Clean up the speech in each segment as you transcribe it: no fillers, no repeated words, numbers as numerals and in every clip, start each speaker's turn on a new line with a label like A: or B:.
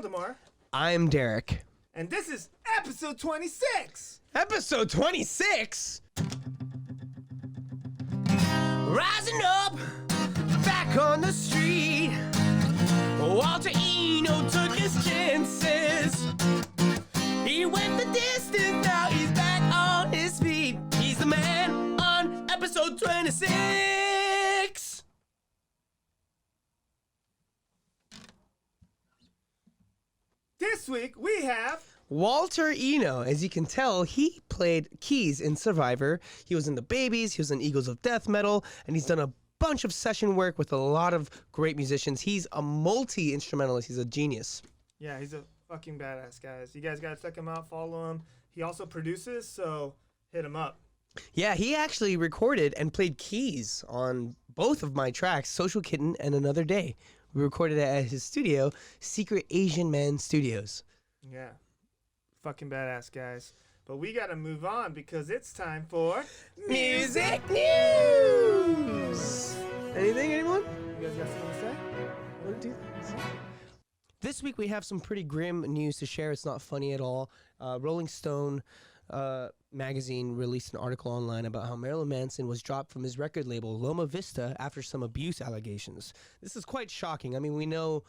A: Valdemar.
B: I'm Derek.
A: And this is episode 26.
B: Episode 26? Rising up, back on the street. Walter Ino took his chances. He went the distance, now he's back on his feet. He's the man on episode 26.
A: This week we have
B: Walter Ino. As you can tell, he played keys in Survivor. He was in The Babies, he was in Eagles of Death Metal, and he's done a bunch of session work with a lot of great musicians. He's a multi-instrumentalist. He's a genius.
A: Yeah, he's a fucking badass, guys. You guys gotta check him out, follow him. He also produces, so hit him up.
B: Yeah, he actually recorded and played keys on both of my tracks, Social Kitten and Another Day. We recorded it at his studio, Secret Asian Man Studios.
A: Yeah, fucking badass, guys. But we gotta move on because it's time for
B: Music News! Anything, anyone?
A: You guys got something to say?
B: Want to do this? This week we have some pretty grim news to share. It's not funny at all. Rolling Stone magazine released an article online about how Marilyn Manson was dropped from his record label Loma Vista after some abuse allegations. This is quite shocking. I mean, we know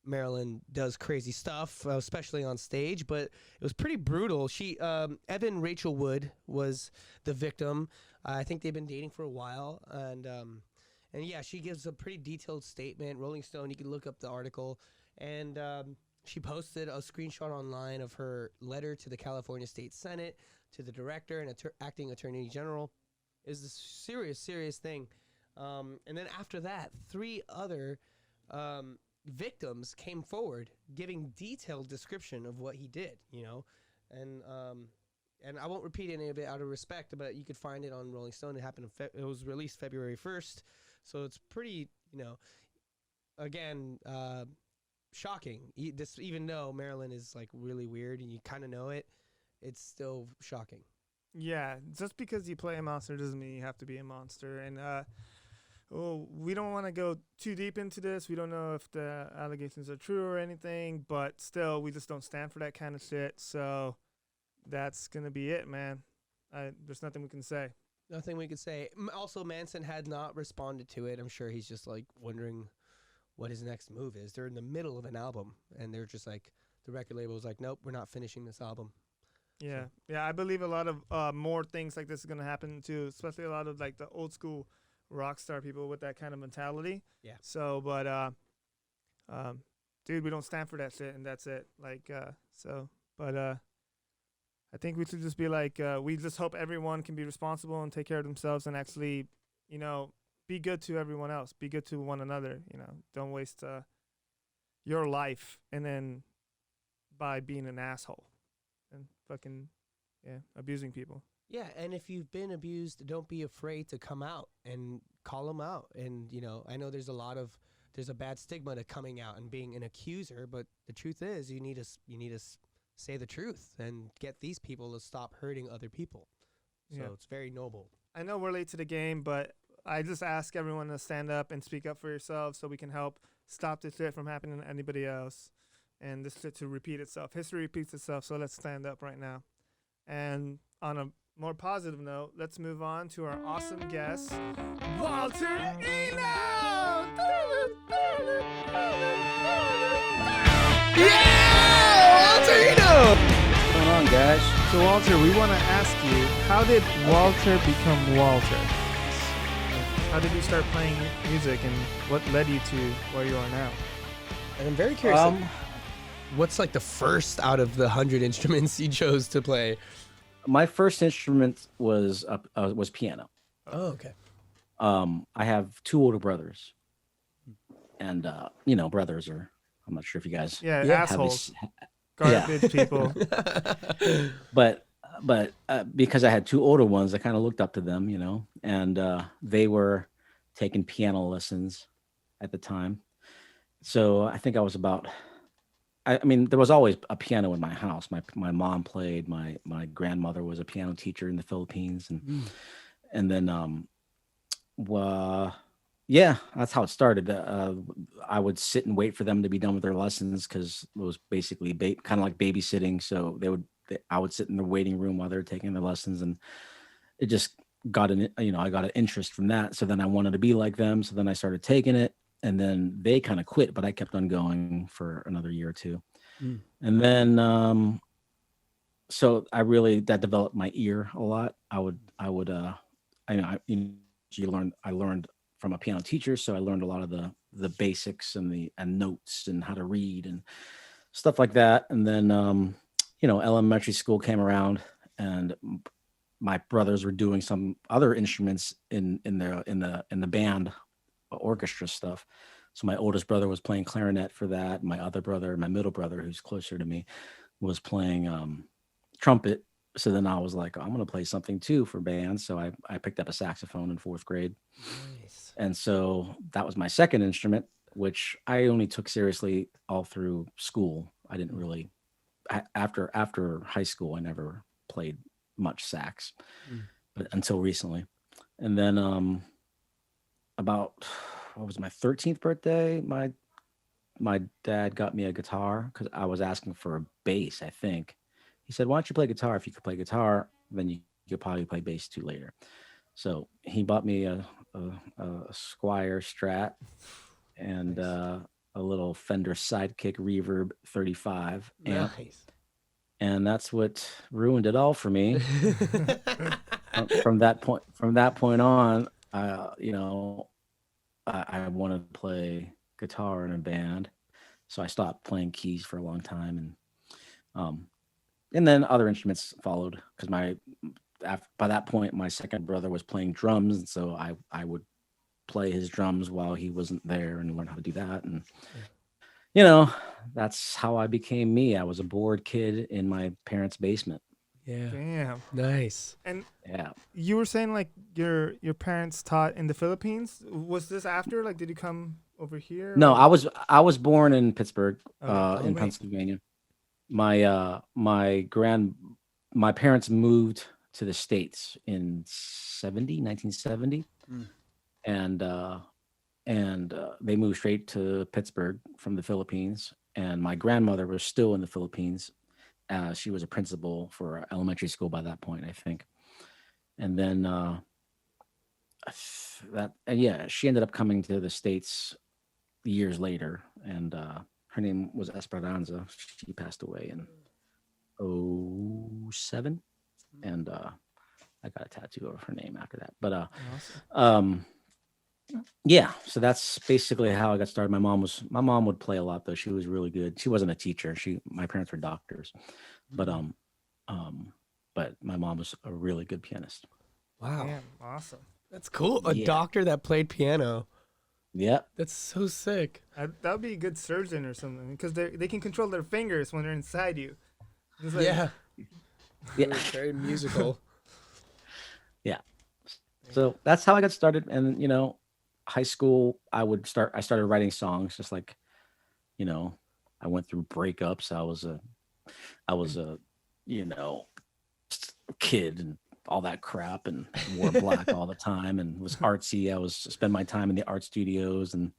B: Marilyn does crazy stuff, especially on stage, but it was pretty brutal. She, Evan Rachel Wood was the victim. I think they've been dating for a while, and yeah, she gives a pretty detailed statement. Rolling Stone, you can look up the article, and she posted a screenshot online of her letter to the California State Senate, to the director and acting attorney general. It was a serious, serious thing. And then after that, 3 other victims came forward giving detailed description of what he did, you know, and I won't repeat any of it out of respect, but you could find it on Rolling Stone. It happened. It was released February 1st, so it's pretty, you know, again, shocking. Even though Marilyn is like really weird and you kind of know it, it's still shocking.
A: Yeah, just because you play a monster doesn't mean you have to be a monster. And we don't want to go too deep into this. We don't know if the allegations are true or anything, but still, we just don't stand for that kind of shit. So that's going to be it, man. There's nothing we can say.
B: Nothing we can say. Also, Manson had not responded to it. I'm sure he's just like wondering what his next move is. They're in the middle of an album, and they're just like, the record label was like, nope, we're not finishing this album.
A: Yeah. Yeah, I believe a lot of more things like this is going to happen too, especially a lot of like the old school rock star people with that kind of mentality.
B: Yeah.
A: So, but dude, we don't stand for that shit, and that's it. Like, but I think we should just be like, we just hope everyone can be responsible and take care of themselves and actually, you know, be good to everyone else. Be good to one another. You know, don't waste your life and then by being an asshole and fucking abusing people.
B: Yeah, and if you've been abused, don't be afraid to come out and call them out. And you know, I know there's a bad stigma to coming out and being an accuser, but the truth is, you need to say the truth and get these people to stop hurting other people. So It's very noble. I
A: know we're late to the game, but I just ask everyone to stand up and speak up for yourselves so we can help stop this shit from happening to anybody else and this shit to repeat itself. History repeats itself, so let's stand up right now. And on a more positive note, let's move on to our awesome guest, Walter Ino!
B: Yeah! Walter Ino!
C: What's going on, guys?
A: So, Walter, we want to ask you, how did Walter become Walter? How did you start playing music, and what led you to where you are now?
B: And I'm very curious, what's like the first out of the 100 instruments you chose to play?
C: My first instrument was piano.
B: Oh, okay.
C: I have 2 older brothers, and you know, brothers are. I'm not sure if you guys.
A: Yeah, assholes. Garbage people.
C: But because I had 2 older ones, I kind of looked up to them, you know, and they were taking piano lessons at the time. So I think I was about. I mean, there was always a piano in my house. My mom played. My grandmother was a piano teacher in the Philippines, and then Yeah, that's how it started. I would sit and wait for them to be done with their lessons because it was basically kind of like babysitting. So I would sit in the waiting room while they were taking their lessons, and it just I got an interest from that. So then I wanted to be like them. So then I started taking it, and then they kind of quit, but I kept on going for another year or two,
B: Mm.
C: and then so I really that developed my ear a lot. I learned from a piano teacher, so I learned a lot of the basics and the notes and how to read and stuff like that. And then elementary school came around, and my brothers were doing some other instruments in the band orchestra stuff. So my oldest brother was playing clarinet for that. My other brother, my middle brother, who's closer to me, was playing trumpet. So then I was like, I'm going to play something too for band. So I picked up a saxophone in fourth grade.
B: Nice.
C: And so that was my second instrument, which I only took seriously all through school. I didn't really, after high school, I never played much sax,
B: Mm.
C: but until recently. And then about, what was it, my 13th birthday, my dad got me a guitar because I was asking for a bass, I think. He said, "Why don't you play guitar? If you could play guitar, then you could probably play bass too later." So he bought me a Squire Strat and
B: Nice.
C: a little Fender Sidekick Reverb 35 amp,
B: Nice.
C: and that's what ruined it all for me. From that point on, I wanted to play guitar in a band, so I stopped playing keys for a long time, um, and then other instruments followed because by that point my second brother was playing drums, and so I would play his drums while he wasn't there and learn how to do that, and
B: Yeah.
C: you know that's how I became me. I was a bored kid in my parents' basement.
B: Yeah.
A: Damn.
B: Nice.
A: And
C: Yeah.
A: you were saying like your parents taught in the Philippines. Was this after? Like, did you come over here?
C: No,
A: Or?
C: I was born in Pittsburgh,
A: Okay. Oh
C: in
A: wait.
C: Pennsylvania. My parents moved to the States in 1970,
B: Mm.
C: and they moved straight to Pittsburgh from the Philippines. And my grandmother was still in the Philippines. She was a principal for elementary school by that point, I think. And then yeah, she ended up coming to the States years later, and her name was Esperanza. She passed away in '07, and I got a tattoo of her name after that. But
A: Awesome.
C: yeah, so that's basically how I got started. My mom would play a lot though. She was really good. She wasn't a teacher. My parents were doctors, but um but my mom was a really good pianist.
B: Wow.
A: Damn. Awesome.
B: That's cool. A
C: Yeah.
B: doctor that played piano.
C: Yeah.
B: That's so sick.
A: That would be a good surgeon or something because they can control their fingers when they're inside you. It's like,
B: Yeah.
C: Yeah.
B: Very musical.
C: Yeah. So that's how I got started. And high school, I started writing songs, just like, you know, I went through breakups. I was a you know kid and all that crap, and wore black all the time and was artsy. I was spend my time in the art studios and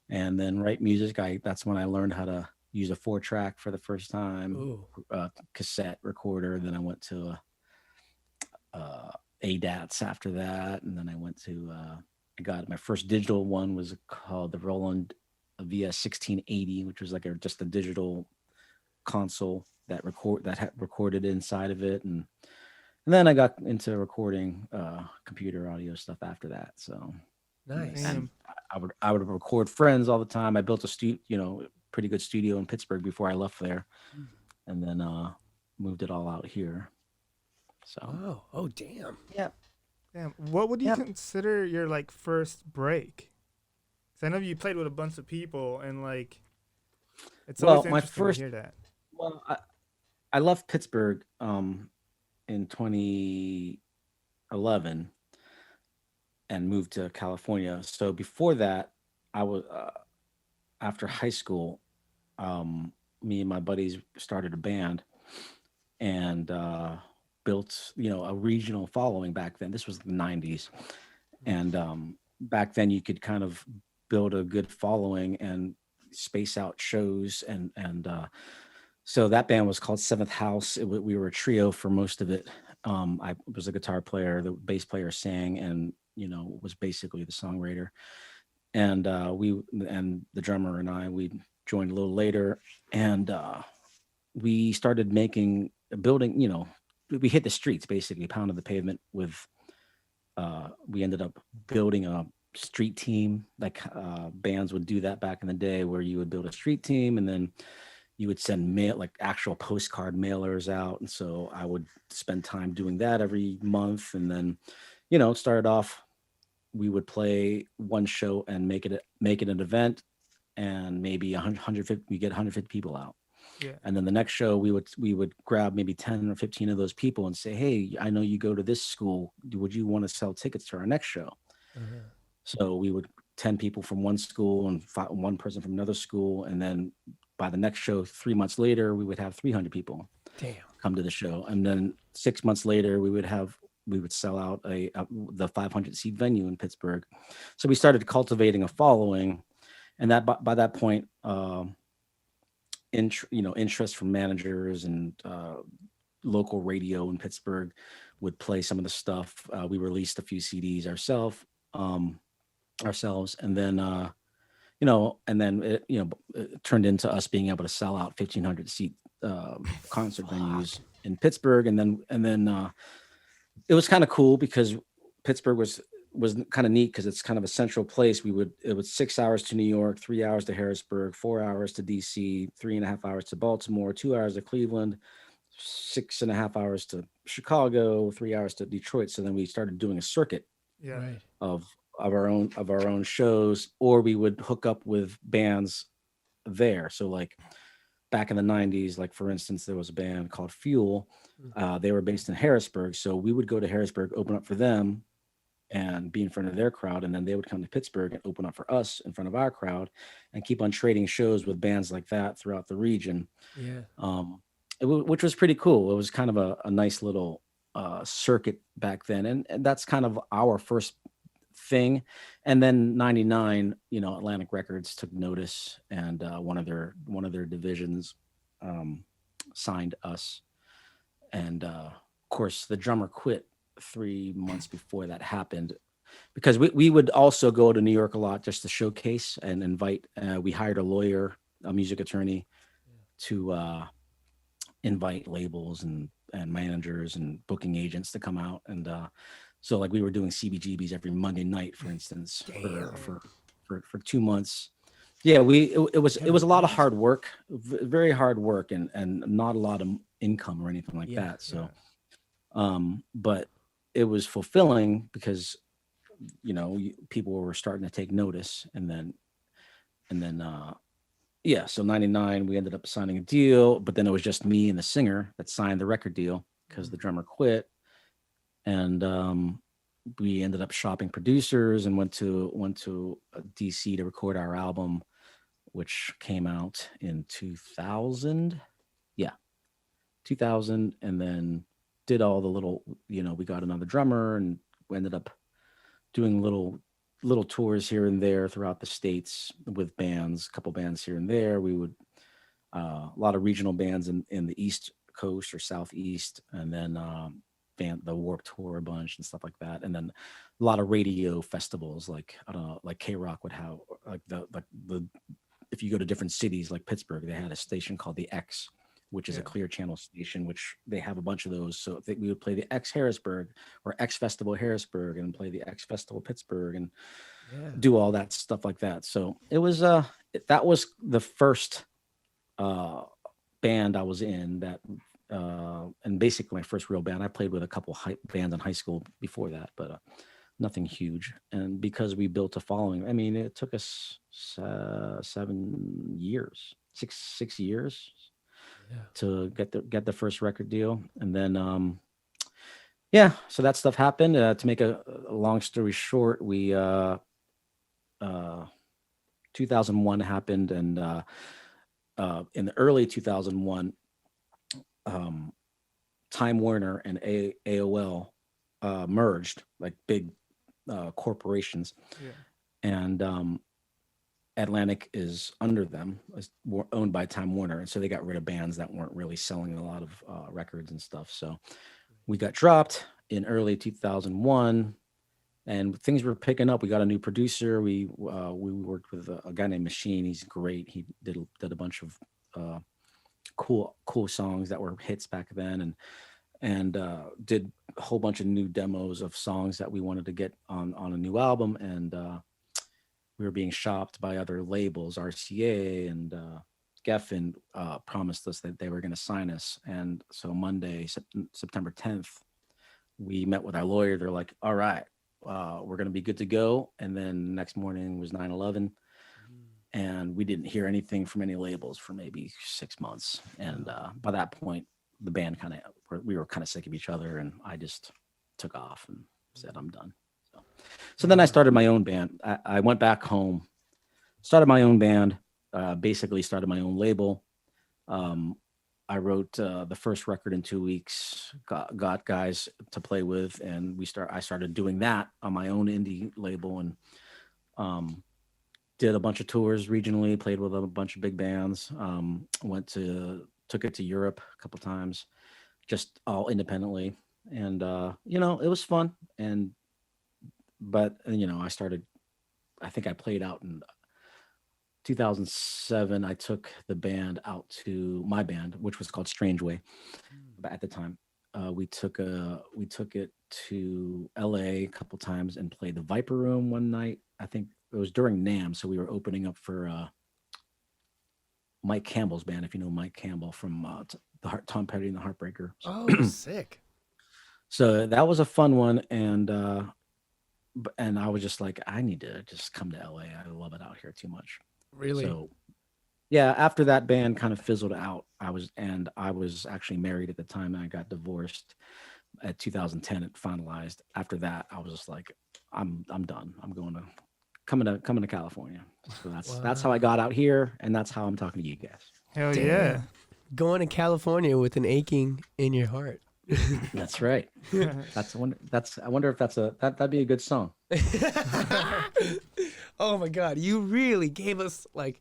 C: then write music. That's when I learned how to use a 4-track for the first time,
B: Ooh.
C: cassette recorder. Then I went to ADATs after that, and then I went to I got my first digital one was called the Roland VS 1680, which was like just a digital console that had recorded inside of it, and then I got into recording computer audio stuff after that. So
B: Nice.
C: and
A: damn.
C: I would record friends all the time. I built pretty good studio in Pittsburgh before I left there, and then moved it all out here. So
B: Oh. Oh, damn.
C: yeah.
A: Damn. What would you
C: Yeah.
A: consider your like first break? 'Cause I know you played with a bunch of people and like it's
C: Well,
A: always
C: my
A: interesting to
C: first
A: hear that.
C: well, I left Pittsburgh in 2011 and moved to California. So before that, I was after high school. Me and my buddies started a band and built a regional following back then. This was the '90s, and back then you could kind of build a good following and space out shows, and so that band was called Seventh House. We were a trio for most of it. I was a guitar player, the bass player sang, and was basically the songwriter. And we and the drummer and we joined a little later, and we started making building. We hit the streets, basically pounded the pavement with. We ended up building a street team, like bands would do that back in the day, where you would build a street team and then you would send mail, like actual postcard mailers out. And so I would spend time doing that every month. And then, it started off, we would play one show and make it an event, and maybe 150, we get 150 people out.
A: Yeah.
C: And then the next show we would grab maybe 10 or 15 of those people and say, hey, I know you go to this school. Would you want to sell tickets to our next show?
A: Uh-huh.
C: So we would 10 people from one school and one person from another school. And then by the next show, 3 months later, we would have 300 people
B: Damn.
C: come to the show. And then 6 months later, we would sell out the 500 seat venue in Pittsburgh. So we started cultivating a following. And that by that point, interest from managers and local radio in Pittsburgh would play some of the stuff. We released a few CDs ourselves, and then it turned into us being able to sell out 1,500 seat concert venues in Pittsburgh, and then it was kind of cool because Pittsburgh was kind of neat because it's kind of a central place. It was 6 hours to New York, 3 hours to Harrisburg, 4 hours to DC, 3.5 hours to Baltimore, 2 hours to Cleveland, 6.5 hours to Chicago, 3 hours to Detroit. So then we started doing a circuit
A: Yeah.
B: Right.
C: of our own shows, or we would hook up with bands there. So like back in the 90s, like for instance, there was a band called Fuel. They were based in Harrisburg. So we would go to Harrisburg, open up for them and be in front of their crowd. And then they would come to Pittsburgh and open up for us in front of our crowd and keep on trading shows with bands like that throughout the region.
B: Yeah.
C: Which was pretty cool. It was kind of a nice little circuit back then. And that's kind of our first thing. And then 99, Atlantic Records took notice, and one of their divisions signed us. And of course, the drummer quit 3 months before that happened, because we would also go to New York a lot just to showcase and invite. We hired a lawyer, a music attorney, to invite labels and managers and booking agents to come out. And so like we were doing CBGBs every Monday night, for instance, for 2 months. Yeah, it was a lot of hard work, very hard work, and not a lot of income or anything like that. So, but it was fulfilling because people were starting to take notice, and then so 99 we ended up signing a deal, but then it was just me and the singer that signed the record deal because the drummer quit. And we ended up shopping producers and went to DC to record our album, which came out in 2000. Yeah, 2000. And then did all the little, we got another drummer, and we ended up doing little tours here and there throughout the states with bands, a couple bands here and there. We would a lot of regional bands in the East Coast or Southeast, and then the Warped Tour a bunch and stuff like that. And then a lot of radio festivals, like I don't know, like K-Rock would have, like the if you go to different cities like Pittsburgh, they had a station called the X, which is a clear channel station, which they have a bunch of those. So we would play the X Harrisburg or X Festival Harrisburg, and play the X Festival Pittsburgh, and do all that stuff like that. So it was that was the first band I was in, that and basically my first real band. I played with a couple bands in high school before that, but nothing huge. And because we built a following, I mean, it took us 7 years, six years to get the first record deal. And then so that stuff happened. To make a long story short, we 2001 happened, and in the early 2001, Time Warner and AOL merged, like big corporations,
A: Yeah.
C: and Atlantic is under them, owned by Time Warner, and so they got rid of bands that weren't really selling a lot of records and stuff. So we got dropped in early 2001, and things were picking up. We got a new producer. We worked with a guy named Machine. He's great. He did a bunch of cool songs that were hits back then, and did a whole bunch of new demos of songs that we wanted to get on a new album. And we were being shopped by other labels. RCA and Geffen promised us that they were going to sign us. And so Monday, September 10th, we met with our lawyer. They're like, all right, we're going to be good to go. And then next morning was 9/11. And we didn't hear anything from any labels for maybe 6 months. And by that point, the band we were kind of sick of each other, and I just took off and said, I'm done. So then I started my own band. I went back home, started my own band, basically started my own label. I wrote the first record in 2 weeks, got guys to play with, and I started doing that on my own indie label, and did a bunch of tours regionally, played with a bunch of big bands, took it to Europe a couple times, just all independently. And, it was fun. But I think I played out in 2007. I took the band out to my band, which was called Strange Way. But at the time, we took it to LA a couple times and played the Viper Room one night. I think it was during NAMM, so we were opening up for Mike Campbell's band, if you know Mike Campbell from Tom Petty and the Heartbreakers.
B: Oh, sick.
C: So that was a fun one, and I was just like, I need to just come to LA. I love it out here too much.
B: Really?
C: So yeah, after that band kind of fizzled out, I was actually married at the time, and I got divorced at 2010. It finalized. After that, I was just like, I'm done. I'm coming to California. So that's how I got out here, and that's how I'm talking to you guys.
A: Hell
B: Damn.
A: yeah.
B: Going to California with an aching in your heart.
C: That's right. I wonder if that'd be a good song.
B: Oh my God, you really gave us like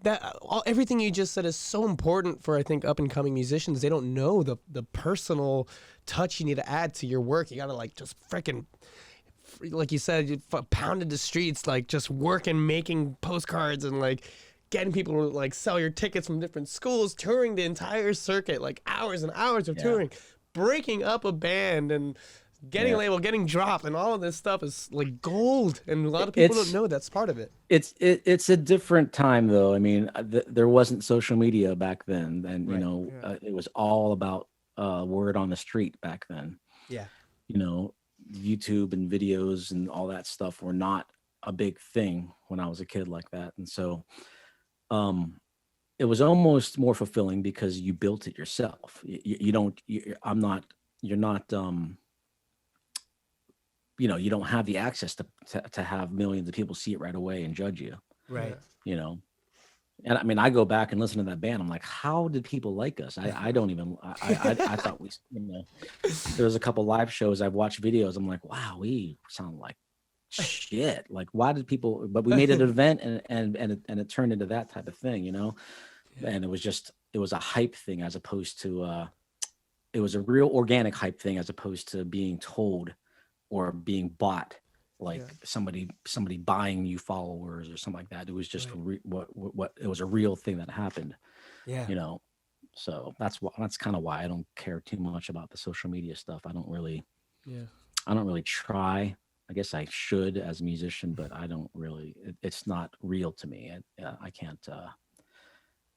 B: that. Everything you just said is so important for, I think, up and coming musicians. They don't know the personal touch you need to add to your work. You gotta like just freaking, like you said, you pounded the streets, like just working, making postcards, and like getting people to like sell your tickets from different schools, touring the entire circuit, like hours and hours of touring, breaking up a band and getting a label, getting dropped, and all of this stuff is like gold. And a lot of people don't know that's part of it.
C: It's a different time, though. I mean, there wasn't social media back then, and
A: Right.
C: it was all about word on the street back then.
B: Yeah.
C: YouTube and videos and all that stuff were not a big thing when I was a kid like that, and so it was almost more fulfilling because you built it yourself. You don't have the access to have millions of people see it right away and judge you.
B: Right.
C: And I mean, I go back and listen to that band. I'm like, how did people like us? I don't even. I thought we. There was a couple live shows I've watched videos. I'm like, wow, we sound like shit. Like, why did people? But we made it an event, and it turned into that type of thing,
B: Yeah.
C: And it was a hype thing as opposed to it was a real organic hype thing as opposed to being told or being bought, like somebody buying you followers or something like that. It was just what it was a real thing that happened.
B: Yeah.
C: So that's kind of why I don't care too much about the social media stuff. I don't really try. I guess I should as a musician, but I don't really. It's not real to me. I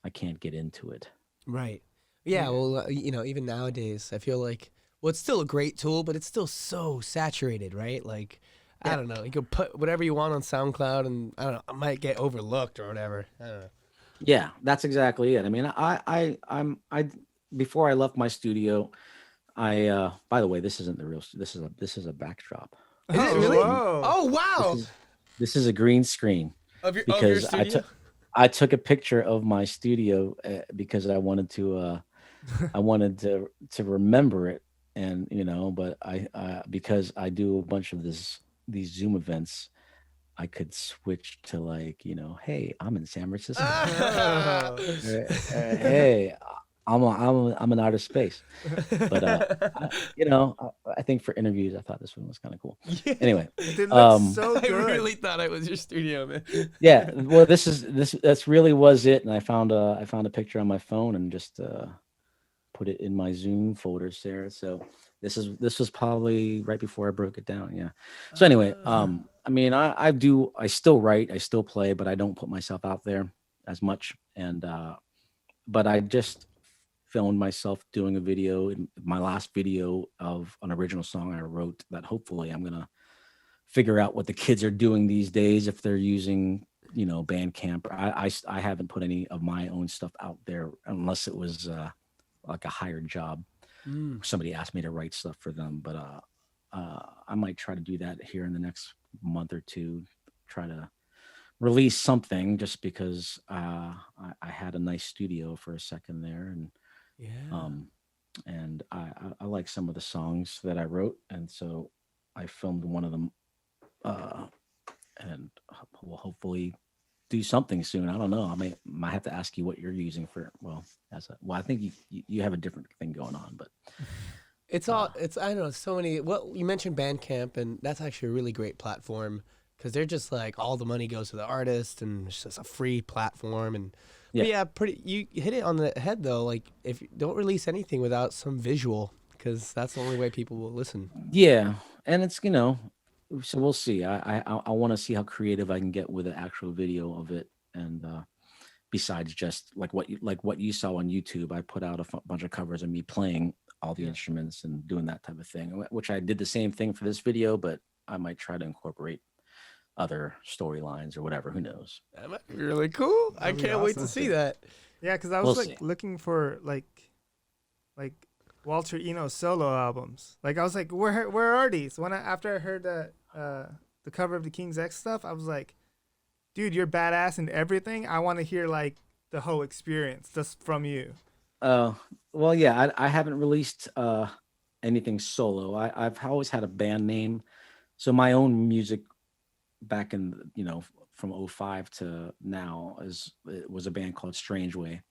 C: can't get into it.
B: Right. Yeah. Well, even nowadays, I feel like, well, it's still a great tool, but it's still so saturated, right? Like, I don't know. You could put whatever you want on SoundCloud, and I don't know, it might get overlooked or whatever. I don't know.
C: Yeah, that's exactly it. I mean, I before I left my studio, by the way, this isn't the real. This is a backdrop.
B: Is it really?
A: Whoa.
B: Oh, wow.
C: This is a green screen
B: Of your
C: because I took a picture of my studio because I wanted to remember it, and but I because I do a bunch of this these Zoom events, I could switch to like, hey, I'm in San Francisco.
A: Oh.
C: Hey, I'm in outer space. But I think for interviews, I thought this one was kind of cool.
B: Yeah.
C: Anyway,
A: It looks
C: um,
A: so
B: I
A: good.
B: really thought it was your studio, man.
C: yeah. Well, that's really was it, and I found a picture on my phone and just put it in my Zoom folders there. So this was probably right before I broke it down. Yeah. So anyway, I mean, I still write, I still play, but I don't put myself out there as much. And but I just filmed myself doing a video in my last video of an original song I wrote that hopefully I'm gonna figure out what the kids are doing these days if they're using Bandcamp. I haven't put any of my own stuff out there unless it was like a hired job.
B: Mm.
C: Somebody asked me to write stuff for them, but I might try to do that here in the next month or two. Try to release something just because I had a nice studio for a second there,
B: Yeah.
C: and I like some of the songs that I wrote, and so I filmed one of them, uh, and will hopefully do something soon. I don't know. Might have to ask you what you're using for. Well, I think you have a different thing going on, but
B: It's all it's I don't know so many. Well, you mentioned Bandcamp, and that's actually a really great platform because they're just like all the money goes to the artist, and it's just a free platform. And
C: Yeah.
B: but yeah, pretty. You hit it on the head though. Like if you don't release anything without some visual, because that's the only way people will listen.
C: yeah, and it's so we'll see. I want to see how creative I can get with the actual video of it, and besides just like what you saw on YouTube, I put out a bunch of covers of me playing all the
B: Yeah.
C: instruments and doing that type of thing, which I did the same thing for this video, but I might try to incorporate other storylines or whatever. Who knows?
B: That might be really cool. I
A: That'd be
B: can't wait to
A: awesome.
B: see that.
A: Yeah, because I
C: We'll
A: was like
C: see.
A: looking for like Walter Ino solo albums. Like I was like, where are these? After I heard the cover of the King's X stuff, I was like, dude, you're badass and everything. I want to hear like the whole experience just from you.
C: Well, yeah, I haven't released anything solo. I've always had a band name, so my own music back in from '05 to now it was a band called Strange Way,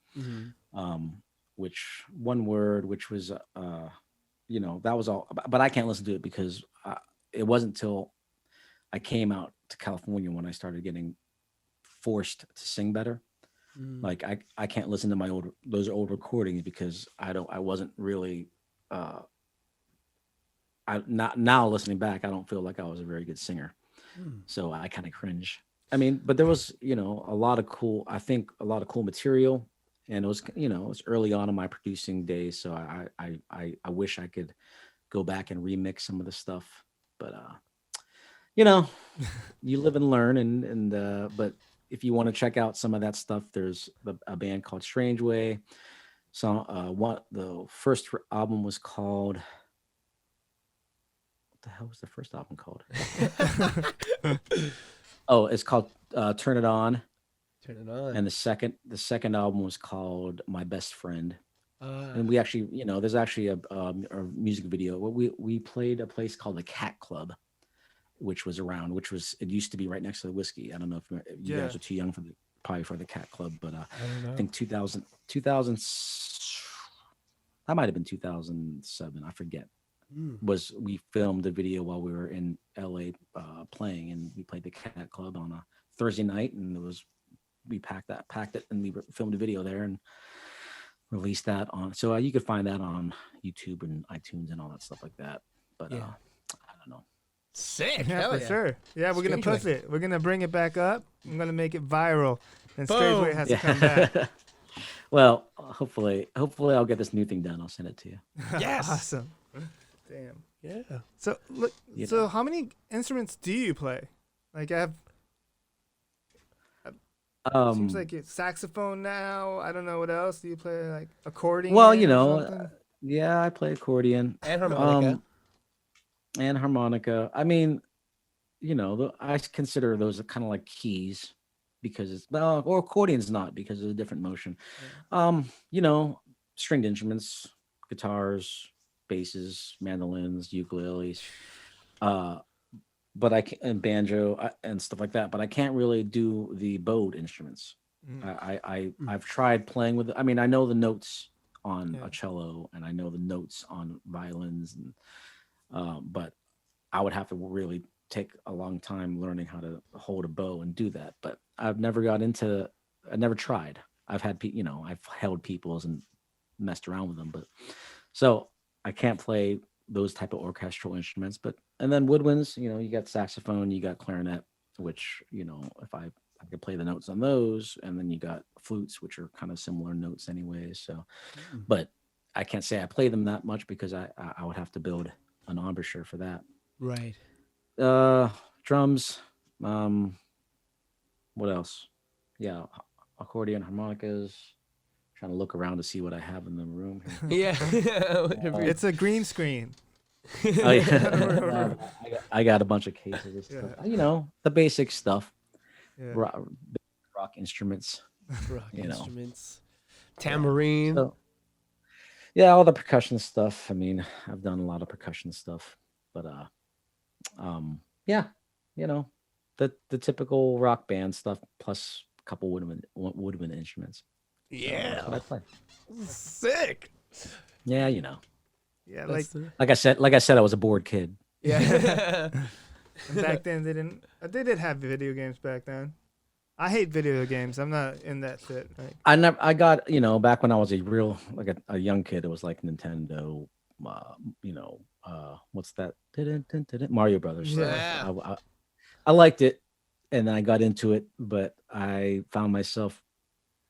C: um, which one word, which was that was all. But I can't listen to it because it wasn't till I came out to California when I started getting forced to sing better. Like I can't listen to those old recordings because I wasn't really I not now listening back, I don't feel like I was a very good singer. So I kind of cringe. I mean, but there was, a lot of cool, I think a lot of cool material, and it was, it was early on in my producing days. So I wish I could go back and remix some of the stuff, but you know, you live and learn, but if you want to check out some of that stuff, there's a band called Strange Way. So the first album was called. What the hell was the first album called? Oh, it's called Turn It On.
B: Turn it on.
C: And the second album was called My Best Friend.
B: Uh,
C: And we actually, there's actually a music video. We played a place called the Cat Club, which it used to be right next to the Whiskey. I don't know if you
A: Yeah.
C: guys are too young probably for the Cat Club, but
B: I don't know.
C: I think 2000, that might have been 2007. I forget. We filmed a video while we were in LA playing, and we played the Cat Club on a Thursday night, and we packed it, and we filmed a video there and released that on. So you could find that on YouTube and iTunes and all that stuff like that. But
B: Yeah.
C: I don't know.
B: Sick.
A: Yeah,
B: Hell
A: for
B: yeah.
A: sure. Yeah, we're gonna
B: Strange
A: push
B: Way.
A: it. We're gonna bring it back up. I'm gonna make it viral. And Strange Way
B: Boom.
A: has to come back.
C: Well, hopefully I'll get this new thing done. I'll send it to you.
B: Yes.
A: Awesome. Damn.
B: Yeah.
A: So look.
C: You
A: So
C: know.
A: how many instruments do you play? Like I have. Seems like it's saxophone now. I don't know what else. Do you play like accordion?
C: Well,
A: or something?
C: yeah, I play accordion.
B: And harmonica.
C: And harmonica. I mean, I consider those kind of like keys because or accordion's not because of a different motion. Stringed instruments, guitars, basses, mandolins, ukuleles. but I can and banjo and stuff like that. But I can't really do the bowed instruments.
A: Mm.
B: Mm.
C: I've tried playing with. I mean, I know the notes on
A: Yeah.
C: a cello and I know the notes on violins, and but I would have to really take a long time learning how to hold a bow and do that. But I've never got into. I never tried. I've had, I've held people's and messed around with them, but so I can't play those type of orchestral instruments. But and then woodwinds, you got saxophone, you got clarinet, which if I could play the notes on those, and then you got flutes, which are kind of similar notes anyway. So,
B: Mm.
C: but I can't say I play them that much because I would have to build an embouchure for that.
B: Right.
C: Uh, Drums. Um, what else? Yeah, accordion, harmonicas. Trying to look around to see what I have in the room here.
B: Yeah. Whatever.
A: It's a green screen.
C: Oh yeah, I got a bunch of cases of stuff.
A: Yeah.
C: The basic stuff,
A: Yeah.
C: rock instruments.
B: Rock
C: you know.
B: instruments. Tambourine.
C: So yeah, all the percussion stuff. I mean, I've done a lot of percussion stuff, but yeah, you know, the typical rock band stuff plus a couple woodwind instruments. So
B: Yeah.
C: that's what I play.
B: Sick.
C: Yeah,
A: Yeah, like
C: like I said, I was a bored kid.
B: Yeah.
A: back then they did have video games back then. I hate video games. I'm not in that shit. Like,
C: I got, back when I was a real, like a young kid, it was like Nintendo, what's that? Mario Brothers. So
B: Yeah.
C: I liked it, and then I got into it, but I found myself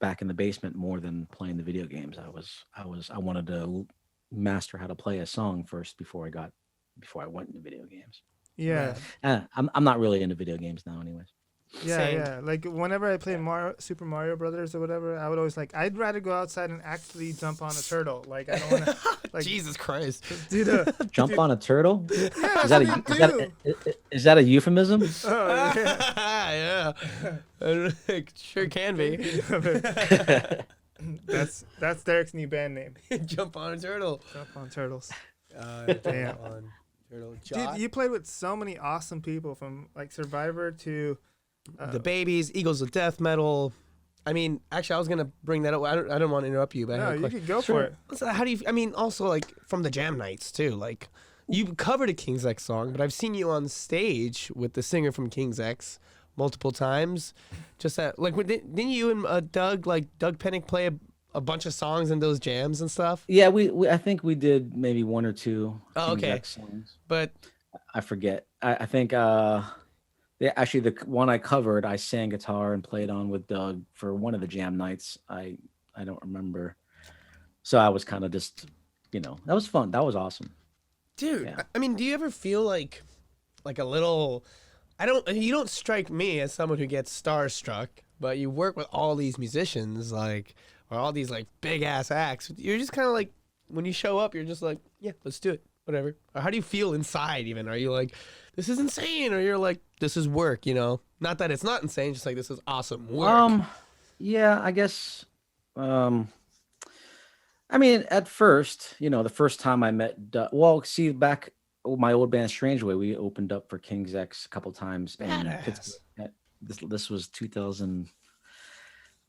C: back in the basement more than playing the video games. I wanted to master how to play a song first before I went into video games.
A: yeah.
C: I'm not really into video games now, anyways.
A: Yeah,
B: Same.
A: yeah. Like whenever I played Super Mario Brothers or whatever, I would always I'd rather go outside and actually jump on a turtle. Like I don't want to. Like,
B: Jesus Christ.
A: dude,
C: Jump on a turtle?
A: Yeah,
C: Is
A: that's
C: that
A: what
C: a
A: they do.
C: is that a euphemism?
A: Oh yeah.
B: Yeah. It sure can be.
A: That's Derek's new band name.
B: Jump on a turtle.
A: Jump on turtles.
B: Damn. On turtle.
A: Dude, you played with so many awesome people from like Survivor to
B: The Babies, Eagles of Death Metal. I mean, actually, I was gonna bring that up. I don't want to interrupt you, but I
A: no,
B: have a
A: you
B: question.
A: could go for it.
B: So how do you? I mean, also like from the jam nights too. Like you covered a King's X song, but I've seen you on stage with the singer from King's X multiple times. Just that, like, didn't you and Doug Pennick play a bunch of songs in those jams and stuff?
C: Yeah, we I think we did maybe one or two.
B: Oh,
C: King's
B: okay.
C: X songs.
B: But
C: I forget. I think yeah, actually the one I covered, I sang guitar and played on with Doug for one of the jam nights. I don't remember. So I was kind of just, that was fun. That was awesome.
B: dude,
C: Yeah.
B: I mean, do you ever feel like a little? You don't strike me as someone who gets starstruck, but you work with all these musicians, like, or all these like big ass acts. You're just kind of like, when you show up, you're just like, yeah, let's do it, whatever. Or how do you feel inside? Even are you like, this is insane, or you're like, this is work? Not that it's not insane, just like this is awesome work.
C: Yeah, I guess. I mean, at first, the first time I met Doug, well, see, back my old band Strange Way, we opened up for King's X a couple times in
B: Badass.
C: Pittsburgh. This was 2000.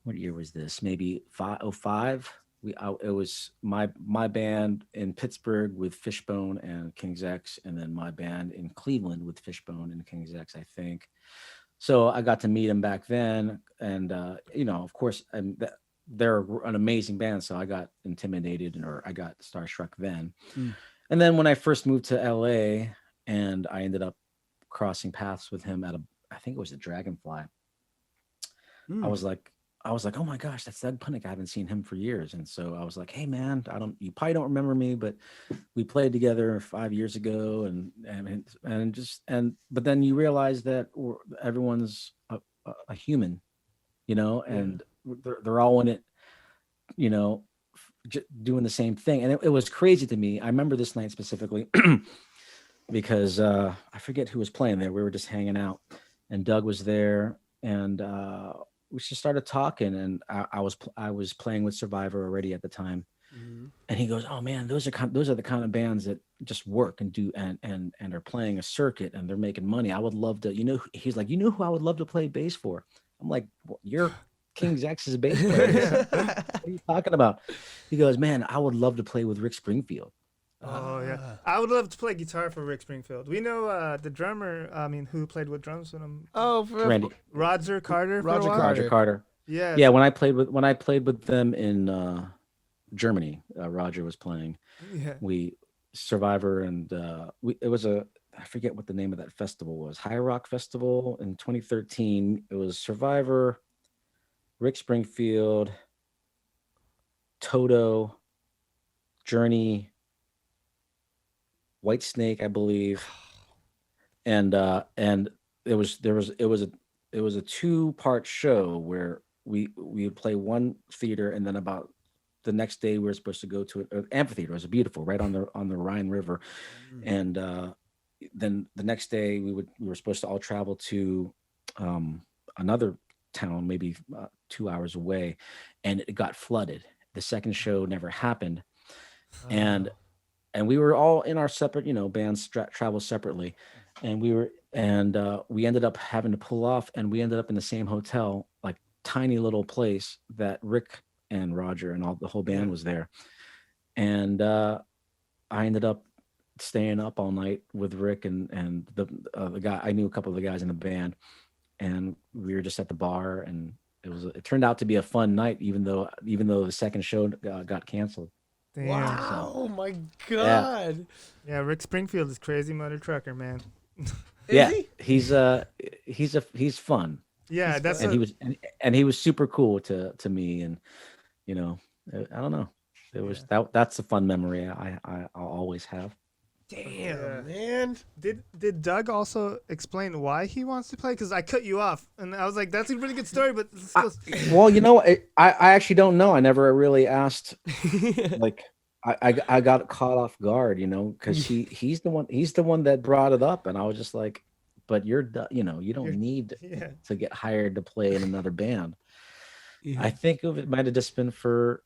C: What year was this? Maybe 05. It was my band in Pittsburgh with Fishbone and King's X, and then my band in Cleveland with Fishbone and King's X, I think. So I got to meet him back then, and of course, they're an amazing band. So I got intimidated, or I got starstruck then.
B: Mm.
C: And then when I first moved to LA, and I ended up crossing paths with him I think it was the Dragonfly.
B: Mm.
C: I was like, oh my gosh, that's Doug Punnick. I haven't seen him for years. And so I was like, hey man, you probably don't remember me, but we played together 5 years ago. But then you realize that everyone's a human, and they're all in it, doing the same thing. And it was crazy to me. I remember this night specifically because I forget who was playing there. We were just hanging out, and Doug was there, and we just started talking, and I was playing with Survivor already at the time, And he goes, "Oh man, those are the kind of bands that just work and do and are playing a circuit and they're making money. I would love to, he's like, you know who I would love to play bass for?" I'm like, well, "You're King's X's bass player.
A: Yeah.
C: What are you talking about?" He goes, "Man, I would love to play with Rick Springfield."
A: Oh yeah, I would love to play guitar for Rick Springfield. We know the drummer. I mean, who played with drums with him?
B: Oh,
C: Randy
A: Roger Carter. For a
B: Roger
A: while?
B: Carter.
C: Roger Carter.
A: Yeah.
C: Yeah, when I played with them in Germany, Roger was playing.
A: Yeah.
C: We Survivor and it was I forget what the name of that festival was. High Rock Festival in 2013. It was Survivor, Rick Springfield, Toto, Journey, White Snake, I believe, and it was a 2-part show where we would play one theater, and then about the next day we were supposed to go to an amphitheater. It was beautiful, right on the Rhine River, and then the next day we were supposed to all travel to another town, maybe 2 hours away, and it got flooded. The second show never happened, and we were all in our separate, bands travel separately, and we ended up having to pull off, and we ended up in the same hotel, like tiny little place that Rick and Roger and the whole band was there, and I ended up staying up all night with Rick and the guy. I knew a couple of the guys in the band, and we were just at the bar, and it turned out to be a fun night, even though the second show got canceled.
A: Damn.
B: Wow! Oh my God!
A: Yeah, Rick Springfield is crazy mother trucker, man.
C: Yeah, he's fun.
A: Yeah, that's
C: and he was super cool to me, and I don't know. It was that's a fun memory I'll always have.
B: Damn, man.
A: Did Doug also explain why he wants to play? Because I cut you off, and I was like, "That's a really good story," but let's go.
C: Well, I actually don't know. I never really asked. Like, I got caught off guard, because he's the one that brought it up, and I was just like, "But you don't need to get hired to play in another band."
B: Yeah.
C: I think it might have just been for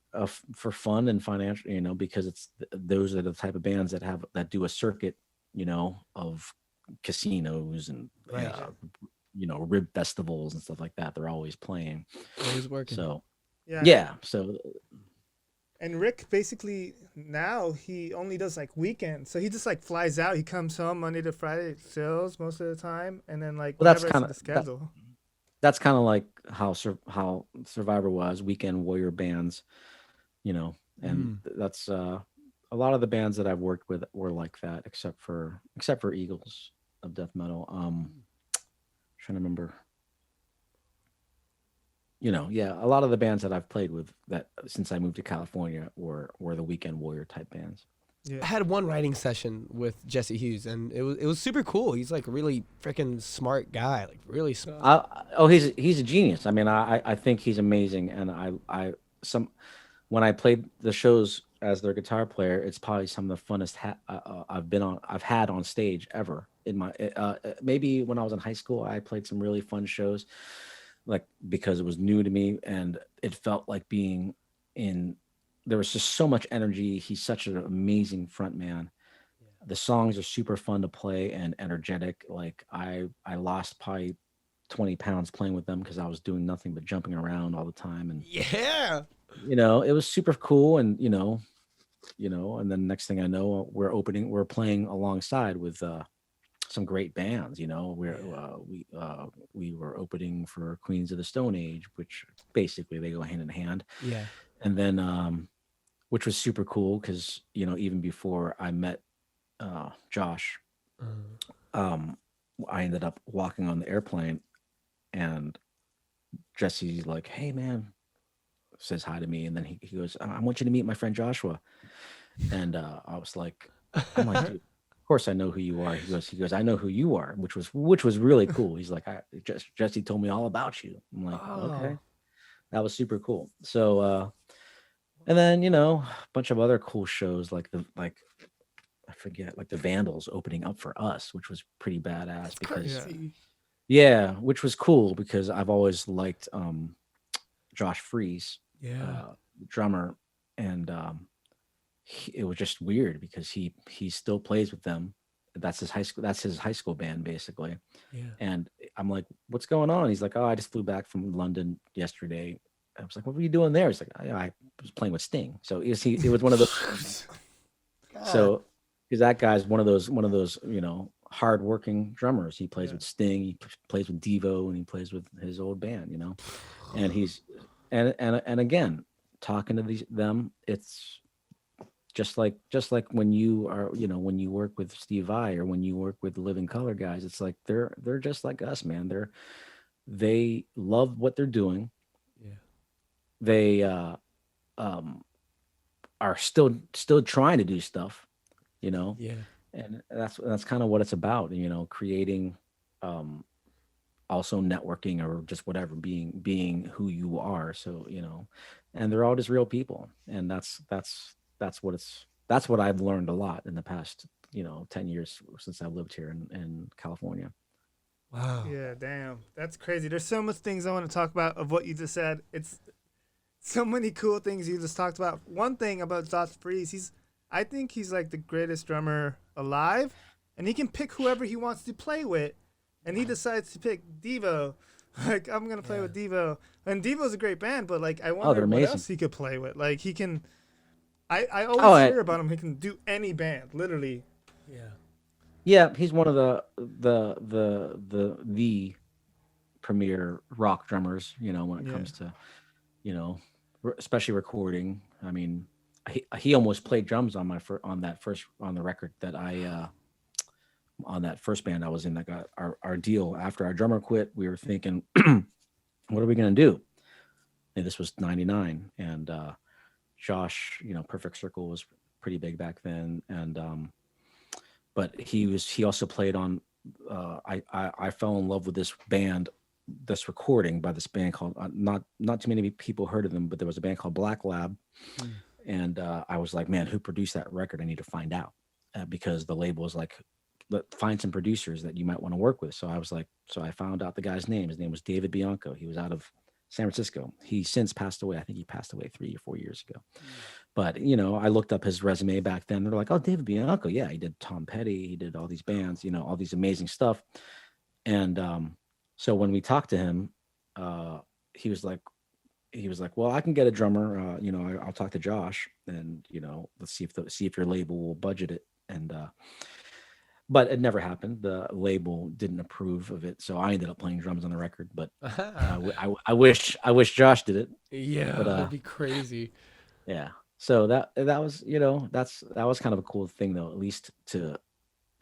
C: fun and financial, because those are the type of bands that do a circuit, of casinos and
B: Right.
C: rib festivals and stuff like that. They're always playing.
B: Always working.
C: So
A: Yeah.
C: So
A: And Rick basically now he only does like weekends, so he just like flies out. He comes home Monday to Friday, chills most of the time, and then like
C: Well, that's
A: whenever it's
C: kinda-
A: in the schedule.
C: that's kind of like how Survivor was, weekend warrior bands, and that's a lot of the bands that I've worked with were like that, except for Eagles of Death Metal. Trying to remember. A lot of the bands that I've played with that since I moved to California were the weekend warrior type bands.
A: Yeah.
B: I had one writing session with Jesse Hughes, and it was super cool. He's like a really freaking smart guy, like really smart.
C: He's a genius. I mean, I think he's amazing, and when I played the shows as their guitar player, it's probably some of the funnest I've had on stage ever. In my maybe when I was in high school, I played some really fun shows, like because it was new to me, and it felt like being in. There was just so much energy. He's such an amazing front man. The songs are super fun to play and energetic. Like I lost probably 20 pounds playing with them because I was doing nothing but jumping around all the time. And
B: Yeah.
C: it was super cool. And and then next thing I know, we're playing alongside with some great bands. We were opening for Queens of the Stone Age, which basically they go hand in hand.
B: Yeah.
C: And then which was super cool because even before I met Josh, I ended up walking on the airplane, and Jesse's like, "Hey man," says hi to me, and then he goes, "I want you to meet my friend Joshua." And I was like, "I'm like, dude, of course I know who you are." He goes, "I know who you are," which was really cool. He's like, Jesse told me all about you. I'm like, okay, that was super cool. So and then a bunch of other cool shows like I forget, like the Vandals opening up for us, which was pretty badass.
B: That's
C: because
B: crazy.
C: yeah, which was cool because I've always liked Josh Freese,
B: Yeah.
C: drummer, and it was just weird because he still plays with them. That's his high school. That's his high school band basically.
B: Yeah.
C: And I'm like, what's going on? He's like, oh, I just flew back from London yesterday. I was like, what were you doing there? He's like, I was playing with Sting. So it was one of those. So because that guy's one of those hardworking drummers. He plays with Sting. He plays with Devo, and he plays with his old band. And he's and again, talking to them, it's just like when you are when you work with Steve Vai or when you work with the Living Color guys, it's like they're just like us, man. They love what they're doing.
B: Yeah.
C: They are still trying to do stuff,
B: Yeah.
C: and that's kind of what it's about, creating, also networking or just whatever, being who you are. So and they're all just real people, and that's what I've learned a lot in the past 10 years since I've lived here in California.
B: Wow.
A: Yeah, damn. That's crazy. There's so much things I want to talk about of what you just said. It's so many cool things you just talked about. One thing about Josh Freese, I think he's like the greatest drummer alive, and he can pick whoever he wants to play with, and he decides to pick Devo. Like, I'm going to play with Devo. And Devo's a great band, but like I wonder what else he could play with. Like, he can I always hear about him. He can do any band, literally.
B: Yeah.
C: Yeah, he's one of the premier rock drummers, when it comes to, especially recording. I mean, he almost played drums on on the record that on that first band I was in that got our deal. After our drummer quit, we were thinking, what are we going to do? And this was 99, and Josh, Perfect Circle was pretty big back then, and but he also played on. I fell in love with this band, this recording by this band called not too many people heard of them, but there was a band called Black Lab, and I was like, man, who produced that record? I need to find out, because the label was like, find some producers that you might want to work with. So I found out the guy's name. His name was David Bianco. He was out of San Francisco. He since passed away. I think he passed away 3 or 4 years ago. But, I looked up his resume back then. They're like, oh, David Bianco. Yeah, he did Tom Petty. He did all these bands, all these amazing stuff. And so when we talked to him, he was like, well, I can get a drummer. I'll talk to Josh, and, let's see if your label will budget it. And but it never happened. The label didn't approve of it, so I ended up playing drums on the record. But I wish Josh did it.
B: Yeah,
C: but,
B: that'd be crazy.
C: Yeah. So that was that was kind of a cool thing, though, at least to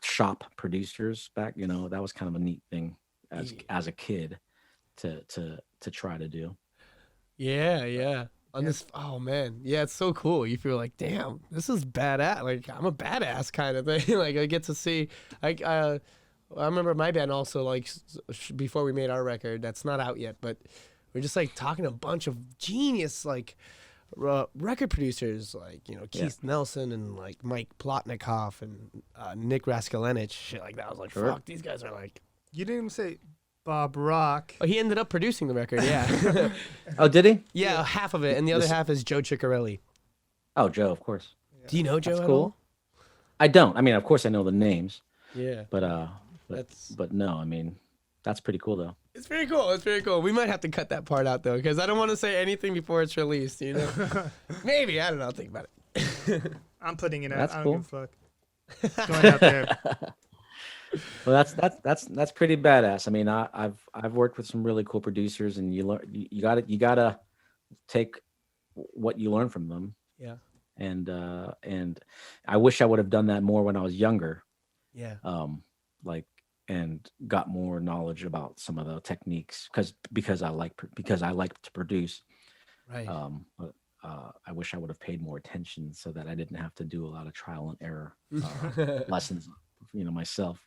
C: shop producers back. That was kind of a neat thing as a kid to try to do.
B: Yeah. On this, oh man, yeah, it's so cool. You feel like, damn, this is badass. Like, I'm a badass kind of thing. Like, I get to see, I remember my band also, like, before we made our record, that's not out yet, but we're just like talking to a bunch of genius, like, record producers, like, Keith Nelson and like Mike Plotnikoff and Nick Raskulinecz, shit like that. I was like, fuck, these guys are like.
A: You didn't even say Bob Rock.
B: Oh, he ended up producing the record, yeah.
C: Oh, did he?
B: Yeah, half of it, and the other half is Joe Ciccarelli.
C: Oh, Joe, of course.
B: Yeah. Do you know Joe?
C: That's
B: at
C: cool.
B: all?
C: I don't. I mean, of course, I know the names.
B: Yeah.
C: But no. I mean, that's pretty cool, though.
B: It's very cool. It's very cool. We might have to cut that part out though, because I don't want to say anything before it's released. Maybe, I don't know. I'll think about it.
A: I'm putting it out.
C: That's
A: I don't
C: cool.
A: give a fuck. It's going out there.
C: Well, that's pretty badass. I mean, I've worked with some really cool producers, and you gotta take what you learn from them.
B: Yeah.
C: And I wish I would have done that more when I was younger.
B: Yeah.
C: And got more knowledge about some of the techniques because I like to produce.
B: Right.
C: But I wish I would have paid more attention so that I didn't have to do a lot of trial and error lessons, myself.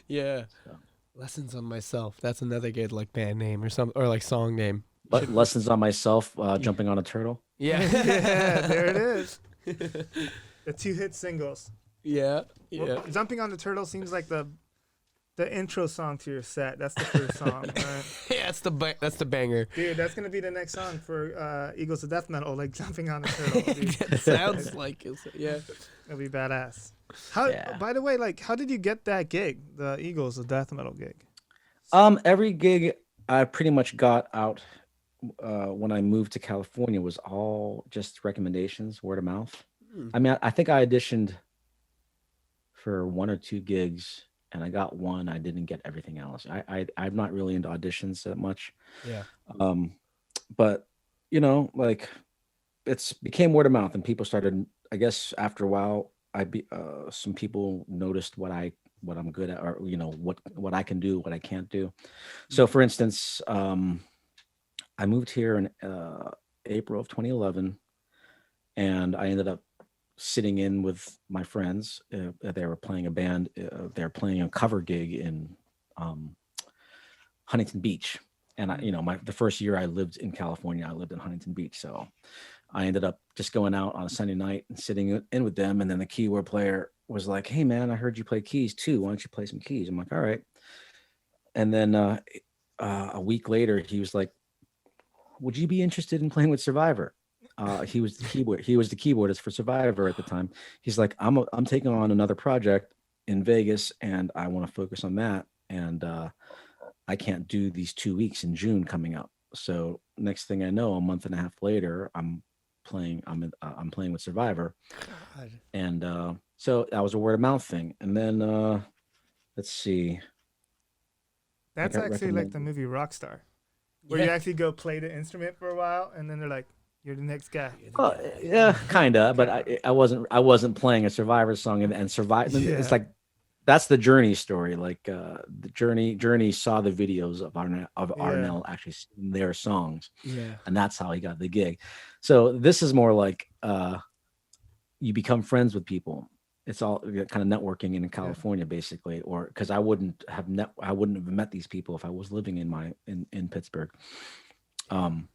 B: Yeah. So. Lessons on Myself. That's another good like band name or like song name.
C: But Lessons on Myself, jumping on a turtle.
B: Yeah.
A: Yeah, there it is. The 2 hit singles.
B: Yeah.
A: Well, Jumping on the Turtle seems like the the intro song to your set. That's the first song. Right?
B: Yeah, that's the banger.
A: Dude, that's gonna be the next song for Eagles of Death Metal, like jumping on a turtle. Dude.
B: That sounds like it. Yeah.
A: It'll be badass. How?
C: Yeah.
A: By the way, like, how did you get that gig, the Eagles of Death Metal gig?
C: Every gig I pretty much got out when I moved to California was all just recommendations, word of mouth. I mean, I think I auditioned for 1 or 2 gigs, and I got one. I didn't get everything else. I'm not really into auditions that much.
B: Yeah.
C: But you know, like it's became word of mouth, and people started. I guess after a while, some people noticed what I'm good at, or you know what I can do, what I can't do. So, for instance, I moved here in April of 2011, and I ended up sitting in with my friends. They were playing a band. They were playing a cover gig in Huntington Beach, and I, you know, the first year I lived in California, I lived in Huntington Beach, so I ended up just going out on a Sunday night and sitting in with them. And then the keyboard player was like, "Hey man, I heard you play keys too. Why don't you play some keys?" I'm like, "All right." And then a week later, he was like, "Would you be interested in playing with Survivor?" He was the keyboardist for Survivor at the time. He's like, I'm taking on another project in Vegas, and I want to focus on that. And I can't do these 2 weeks in June coming up. So next thing I know, a month and a half later, I'm playing with Survivor.
B: God.
C: And so that was a word of mouth thing. And then let's see.
A: That's
C: got
A: actually like
C: recommended.
A: the movie Rockstar, where you actually go play the instrument for a while, and then they're like, "You're the next guy."
C: Well, yeah, kinda, but I wasn't playing a Survivor song and survive.
A: Yeah.
C: It's like that's the Journey story. Like the Journey saw the videos of Arnell actually sing their songs,
B: Yeah.
C: and that's how he got the gig. So this is more like you become friends with people. It's all kind of networking in California, basically, or because I wouldn't have met these people if I was living in Pittsburgh. And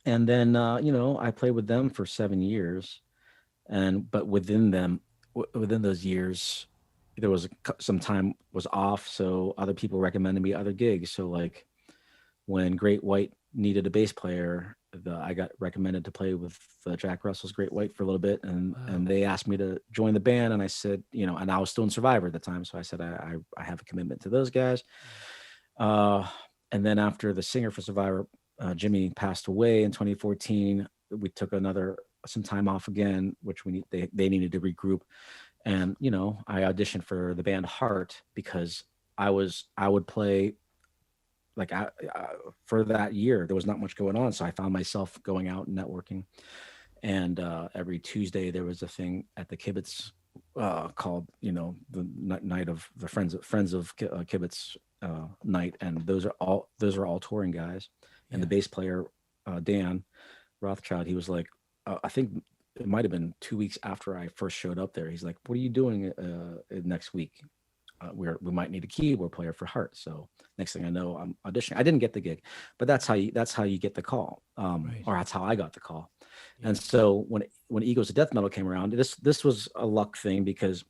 C: then you know, I played with them for 7 years, but within those years, there was some time was off, so other people recommended me other gigs. So like when Great White needed a bass player, I got recommended to play with Jack Russell's Great White for a little bit, and they asked me to join the band, and I said, you know, and I was still in Survivor at the time, so I said I have a commitment to those guys. And then after the singer for Survivor, Jimmy, passed away in 2014, we took some time off again, which they needed to regroup. And you know, I auditioned for the band Heart because I would play like for that year there was not much going on, so I found myself going out and networking. And every Tuesday there was a thing at the Kibitz called, you know, the night of the friends of Kibitz night, and those are all touring guys. And the bass player, Dan Rothschild, he was like, I think it might have been 2 weeks after I first showed up there. He's like, "What are you doing next week? We might need a keyboard player for Heart." So next thing I know, I'm auditioning. I didn't get the gig, but that's how you get the call, or that's how I got the call. Yeah. And so when Eagles of Death Metal came around, this was a luck thing because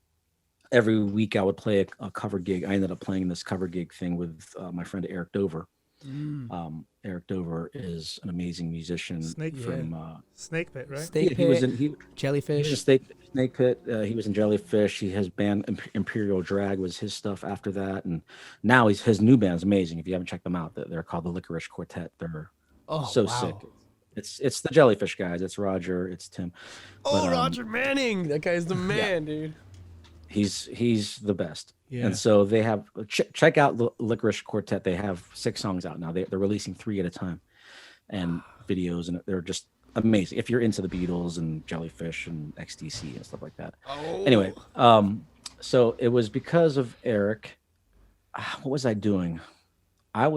C: every week I would play a cover gig. I ended up playing this cover gig thing with my friend Eric Dover. Eric Dover is an amazing musician
A: Snake Pit, right?
B: Snake Pit. Jellyfish.
C: He was in Snake Pit. He was in Jellyfish. He has band Imperial Drag was his stuff after that, and now his new band's amazing. If you haven't checked them out, they're called the Licorice Quartet. They're sick. It's the Jellyfish guys. It's Roger. It's Tim.
B: Oh, but, Roger Manning. That guy's the man, dude.
C: He's the best.
B: Yeah.
C: And so they have check out Licorice Quartet. They have 6 songs out now. They're releasing 3 at a time, and videos, and they're just amazing. If you're into the Beatles and Jellyfish and XTC and stuff like that.
B: Oh.
C: Anyway, so it was because of Eric. What was I doing? I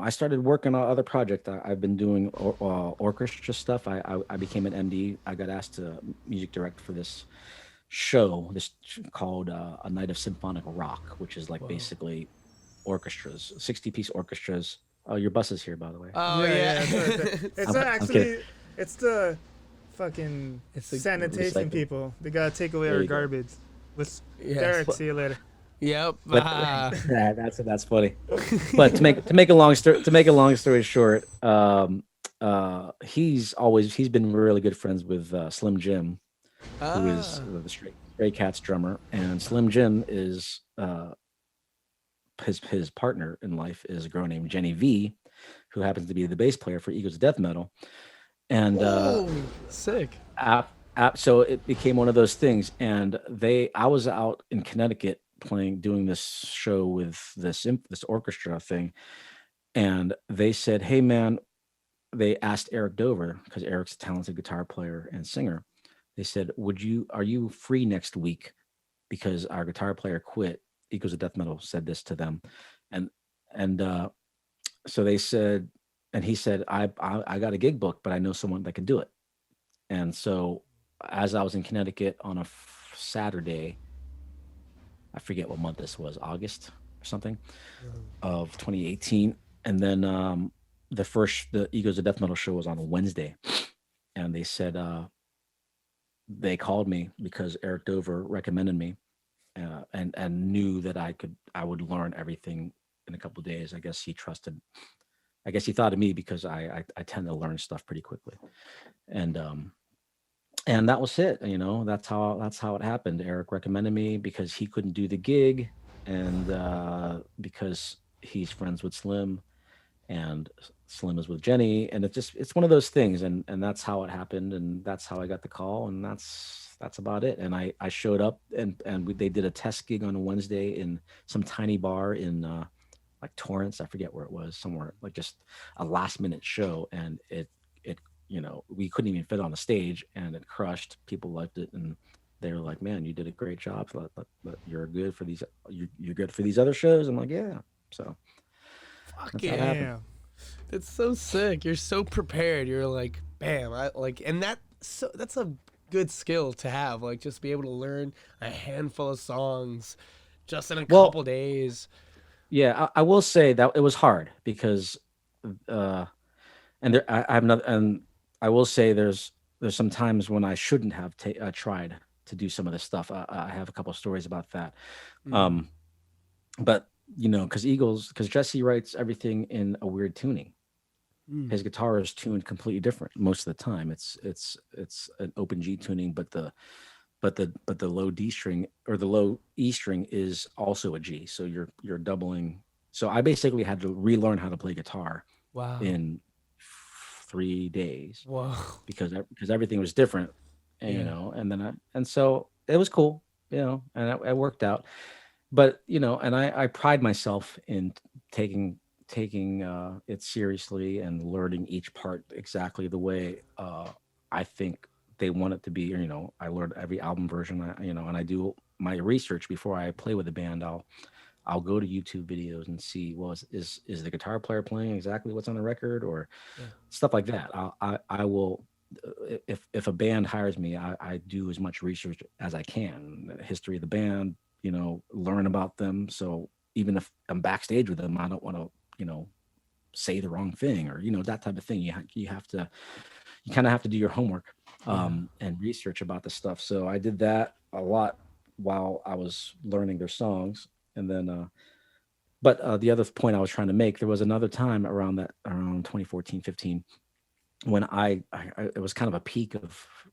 C: started working on other project. I've been doing orchestra stuff. I became an MD. I got asked to music direct for this show called A Night of Symphonic Rock, which is like basically orchestras, 60-piece orchestras. Oh, your bus is here, by the way.
B: Oh yeah.
A: It's not actually. It's the fucking sanitation people. They gotta take away our garbage. Derek, see you later.
B: Yep.
C: But that's funny. But to make a long story short, he's been really good friends with Slim Jim, who is
B: Ah.
C: the Stray Cats drummer, and Slim Jim is his partner in life is a girl named Jenny V, who happens to be the bass player for Eagles of Death Metal, and
B: Whoa. Sick.
C: so it became one of those things. And I was out in Connecticut doing this show with this orchestra thing, and they said, "Hey man," they asked Eric Dover, because Eric's a talented guitar player and singer. They said, are you free next week? Because our guitar player quit. Eagles of Death Metal said this to them. And and so they said, and he said, I got a gig booked, but I know someone that can do it. And so as I was in Connecticut on a Saturday, I forget what month this was, August or something of 2018. And then the Eagles of Death Metal show was on a Wednesday. And they said, they called me because Eric Dover recommended me, and knew that I would learn everything in a couple of days. I guess he thought of me because I tend to learn stuff pretty quickly. And and that was it. That's how it happened. Eric recommended me because he couldn't do the gig, and because he's friends with Slim, and Slim is with Jenny, and it's one of those things, and that's how it happened, and that's how I got the call, and that's about it. And I showed up, and they did a test gig on a Wednesday in some tiny bar in like Torrance, I forget where it was, somewhere like just a last minute show, and it we couldn't even fit on the stage, and it crushed. People liked it, and they were like, "Man, you did a great job. But you're good for these. You're good for these other shows." I'm like, "Yeah." So
B: Fuck
C: that's how it
B: yeah.
C: happened.
A: Damn.
B: It's so sick. You're so prepared. You're like, bam. And that's a good skill to have. Like, just be able to learn a handful of songs just in a
C: Well,
B: couple days.
C: yeah, I will say that it was hard because, uh, and I have another, and I will say there's some times when I shouldn't have tried to do some of this stuff. I have a couple of stories about that.
B: Mm.
C: Um, but because Jesse writes everything in a weird tuning.
B: Mm.
C: His guitar is tuned completely different most of the time. It's an open G tuning, but the low D string or the low E string is also a G. So you're doubling. So I basically had to relearn how to play guitar
B: Wow.
C: in 3 days
B: Whoa.
C: because everything was different, and
B: Yeah.
C: and so it was cool, and it worked out. But and I pride myself in taking it seriously and learning each part exactly the way I think they want it to be. I learned every album version. And I do my research before I play with a band. I'll go to YouTube videos and see, well, is the guitar player playing exactly what's on the record, or
B: Yeah.
C: stuff like that. I will, if a band hires me, I do as much research as I can, the history of the band, learn about them. So even if I'm backstage with them, I don't want to, say the wrong thing, or that type of thing. You kind of have to do your homework,
B: Yeah.
C: and research about the stuff. So I did that a lot while I was learning their songs. And then but the other point I was trying to make, there was another time around 2014, 15, when it was kind of a peak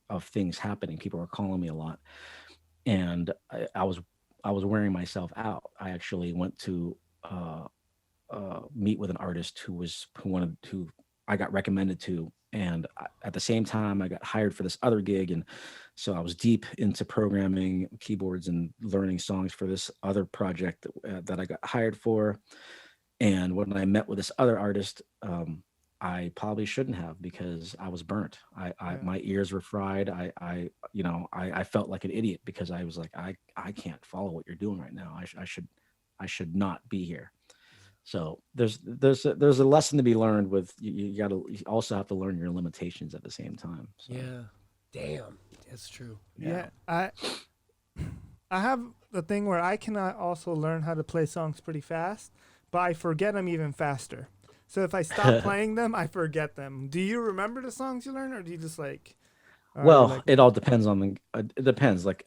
C: of things happening. People were calling me a lot, and I was wearing myself out. I actually went to meet with an artist who I got recommended to, and at the same time I got hired for this other gig, and so I was deep into programming keyboards and learning songs for this other project that I got hired for. And when I met with this other artist, I probably shouldn't have, because I was burnt.
A: Yeah.
C: My ears were fried. I felt like an idiot because I was like, I can't follow what you're doing right now. I should not be here. So there's a lesson to be learned with you also have to learn your limitations at the same time. So
B: Yeah. Damn. That's true.
A: Yeah. I have the thing where I cannot also learn how to play songs pretty fast, but I forget them even faster. So if I stop playing them, I forget them. Do you remember the songs you learn, or do you just like? Or are you
C: Well,
A: like,
C: it all depends on the. It depends. Like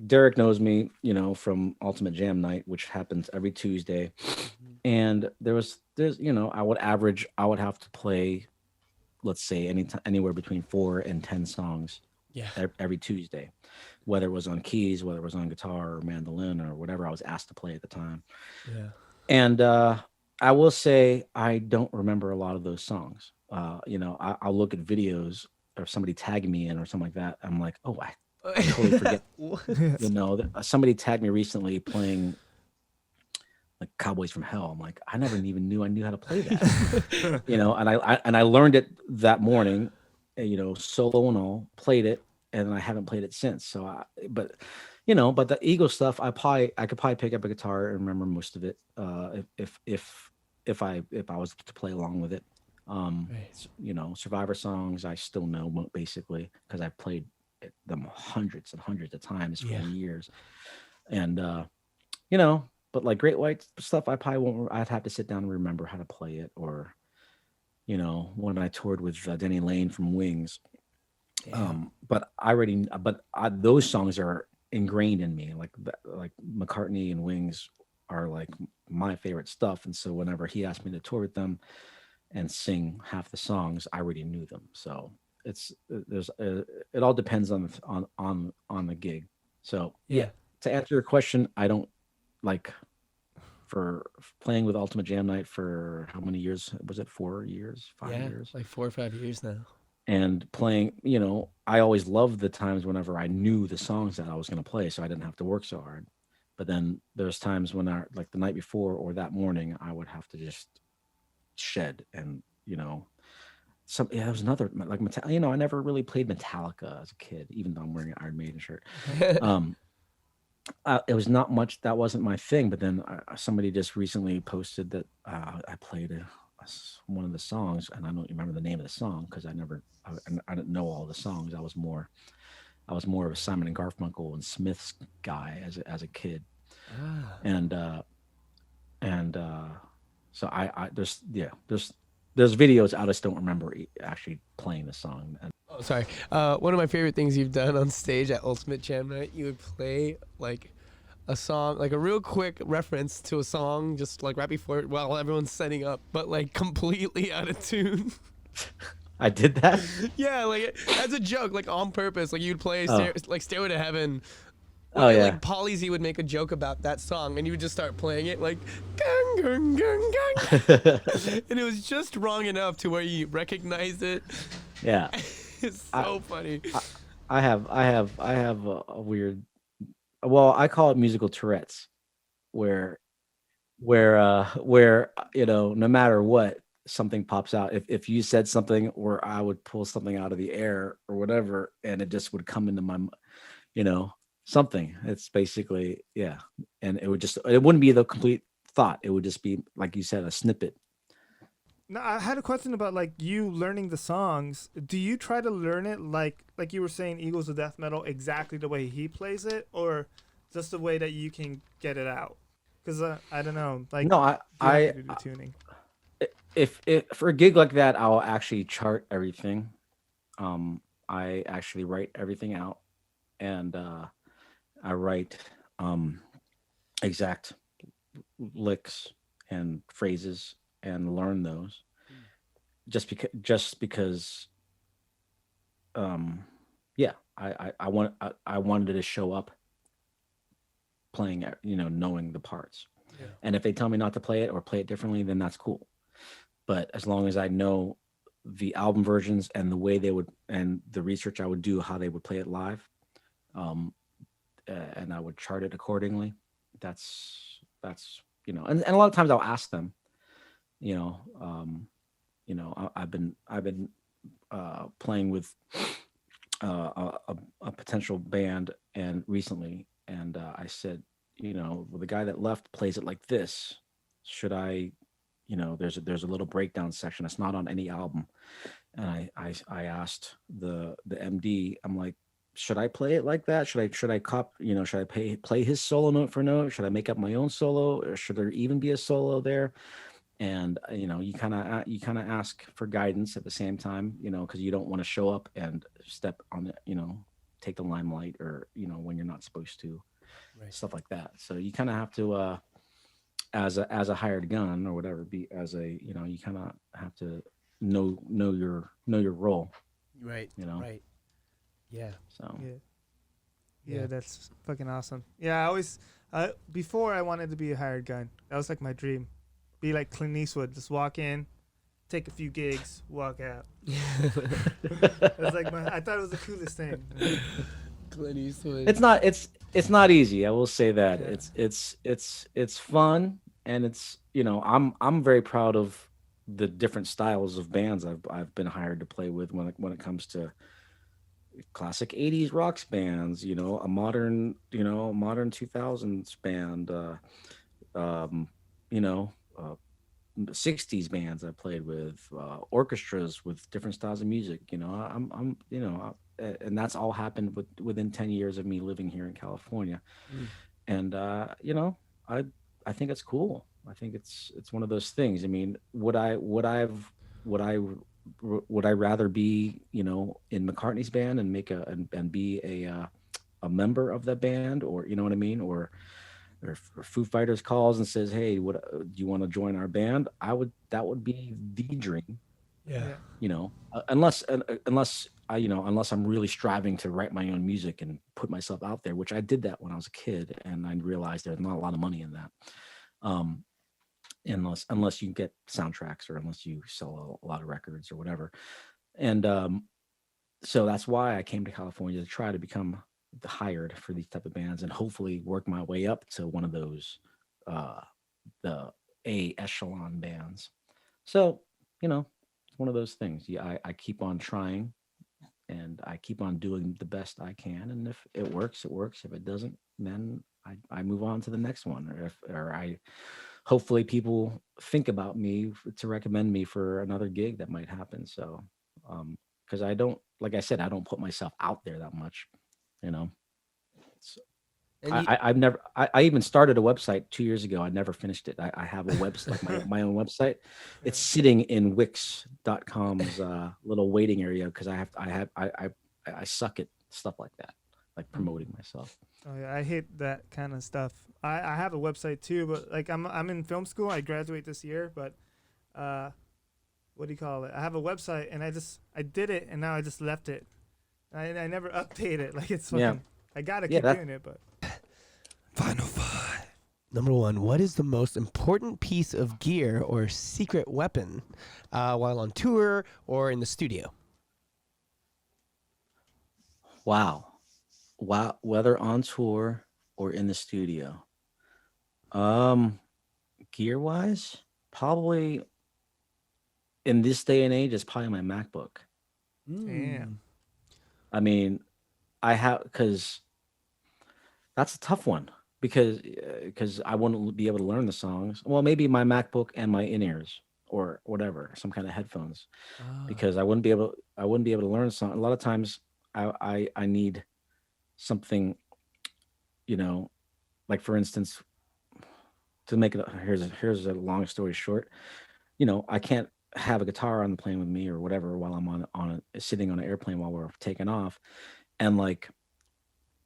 C: Derek knows me, from Ultimate Jam Night, which happens every Tuesday,
B: Mhm.
C: and there's I would have to play, let's say, anywhere between 4 and 10 songs
B: Yeah.
C: every Tuesday, whether it was on keys, whether it was on guitar or mandolin or whatever I was asked to play at the time.
B: Yeah.
C: And I will say I don't remember a lot of those songs. I'll look at videos or somebody tagging me in or something like that. I'm like, oh, I totally forget.
A: yes.
C: Somebody tagged me recently playing like Cowboys from Hell. I'm like, I never even knew I knew how to play that. And I learned it that morning, solo and all, played it, and I haven't played it since. But the ego stuff, I could probably pick up a guitar and remember most of it, if I was to play along with it.
B: Right.
C: Survivor songs I still know basically because I've played them hundreds and hundreds of times for
B: Yeah.
C: years, and you know, but like Great White stuff, I probably won't. I'd have to sit down and remember how to play it, or when I toured with Denny Lane from Wings.
B: Damn.
C: Those songs are ingrained in me. Like McCartney and Wings are like my favorite stuff, and so whenever he asked me to tour with them and sing half the songs, I already knew them. So it's there's it all depends on the gig. So yeah,
B: Yeah.
C: to answer your question, I don't like for playing with Ultimate Jam Night for how many years was it? 4 years, five
B: Yeah.
C: years,
B: Like 4 or 5 years now.
C: and playing. I always loved the times whenever I knew the songs that I was going to play, so I didn't have to work so hard. But then there's times when like the night before or that morning, I would have to just shed and there was another like I never really played Metallica as a kid, even though I'm wearing an Iron Maiden shirt. Um, it was not much. That wasn't my thing. But then somebody just recently posted that I played one of the songs, and I don't remember the name of the song because I didn't know all the songs. I was more of a Simon and Garfunkel and Smiths guy as a kid,
B: Ah.
C: and so there's videos I just don't remember actually playing the song. And
B: Oh, sorry. One of my favorite things you've done on stage at Ultimate Jam Night, you would play like a song, like a real quick reference to a song, just like right before while everyone's setting up, but like completely out of tune.
C: I did that.
B: Yeah, like as a joke, like on purpose. Like you'd play
C: Oh,
B: like Stairway to Heaven.
C: oh yeah.
B: Like Polly's, would make a joke about that song, and you would just start playing it like, gung, gung, gung, gung. And it was just wrong enough to where you recognized it.
C: Yeah.
B: It's
C: I,
B: so funny.
C: I have a weird. Well, I call it musical Tourette's, where no matter what, something pops out. If you said something, or I would pull something out of the air or whatever, and it just would come into my you know something. It's basically, yeah, and it wouldn't be the complete thought. It would just be, like you said, a snippet.
A: No, I had a question about like you learning the songs. Do you try to learn it like you were saying, Eagles of Death Metal, exactly the way he plays it, or just the way that you can get it out? Because I don't know, like,
C: No,
A: do you have to do the tuning?
C: if for a gig like that, I'll actually chart everything. I actually write everything out, and I write exact licks and phrases and learn those, just because um yeah, I wanted to show up playing it, knowing the parts.
B: Yeah.
C: And if they tell me not to play it or play it differently, then that's cool. But as long as I know the album versions and the way they would, and the research I would do how they would play it live, um and I would chart it accordingly. That's and a lot of times I'll ask them, you know I've been playing with a potential band and recently, and I said, well, the guy that left plays it like this. Should I, there's a little breakdown section that's not on any album, and I asked the MD. I'm like, should I play it like that? Should I play his solo note for note? Should I make up my own solo, or should there even be a solo there? and you kind of ask for guidance at the same time, because you don't want to show up and step on the, take the limelight, or when you're not supposed to,
B: Right.
C: stuff like that. So you kind of have to, as a hired gun or whatever, be as a, you kind of have to know your role,
B: Right.
C: you know.
B: Right. Yeah.
C: So
A: Yeah.
B: Yeah.
A: Yeah, that's fucking awesome. Yeah, I always, before I wanted to be a hired gun. That was like my dream. Be like Clint Eastwood, just walk in, take a few gigs, walk out. It was like I thought it was the coolest thing.
B: Clint Eastwood.
C: it's not easy. I will say that
A: Yeah.
C: it's fun, and I'm very proud of the different styles of bands I've been hired to play with, when it comes to classic 80s rocks bands, a modern 2000s band, um, you know, uh, 60s bands I played with, orchestras with different styles of music. And that's all happened within 10 years of me living here in California.
B: Mm.
C: And I I think it's cool. I think it's one of those things. I mean, would I would I rather be, in McCartney's band and and be a member of that band, or you know what I mean, or if Foo Fighters calls and says, "Hey, what do you want to join our band?" That would be the dream,
B: Yeah.
A: Yeah.
C: unless I'm really striving to write my own music and put myself out there, which I did that when I was a kid, and I realized there's not a lot of money in that. Um, unless you get soundtracks, or unless you sell a lot of records or whatever. And so that's why I came to California, to try to become hired for these type of bands, and hopefully work my way up to one of those, uh, the A echelon bands. So, it's one of those things. Yeah, I keep on trying, and I keep on doing the best I can. And if it works, it works. If it doesn't, then I move on to the next one. Or I hopefully people think about me, to recommend me for another gig that might happen. So, because I don't, like I said, I don't put myself out there that much, you know. So
B: And you.
C: I've never, I even started a website 2 years ago. I never finished it. I have a website, like my own website. It's
A: Yeah.
C: sitting in Wix.com's little waiting area, because I suck at stuff like that, like promoting myself.
A: Oh yeah, I hate that kind of stuff. I have a website too, but like I'm in film school. I graduate this year, but uh, what do you call it? I have a website, and I did it, and now I just left it. I never update it. Like it's
C: Yeah,
A: fucking. I gotta
C: yeah,
A: keep
C: that
A: doing it, but
B: Final five. Number one, what is the most important piece of gear or secret weapon while on tour or in the studio?
C: wow, wow, whether on tour or in the studio. Um, Gear wise, probably in this day and age, it's probably my MacBook.
A: damn.
B: Mm.
C: I mean, because that's a tough one, because I wouldn't be able to learn the songs. Well, maybe my MacBook and my in ears, or whatever, some kind of headphones,
B: Ah.
C: because I wouldn't be able to learn a song. A lot of times, I need something, you know, like for instance, to make it. Here's a long story short. I can't have a guitar on the plane with me or whatever, while I'm sitting on an airplane while we're taking off. And like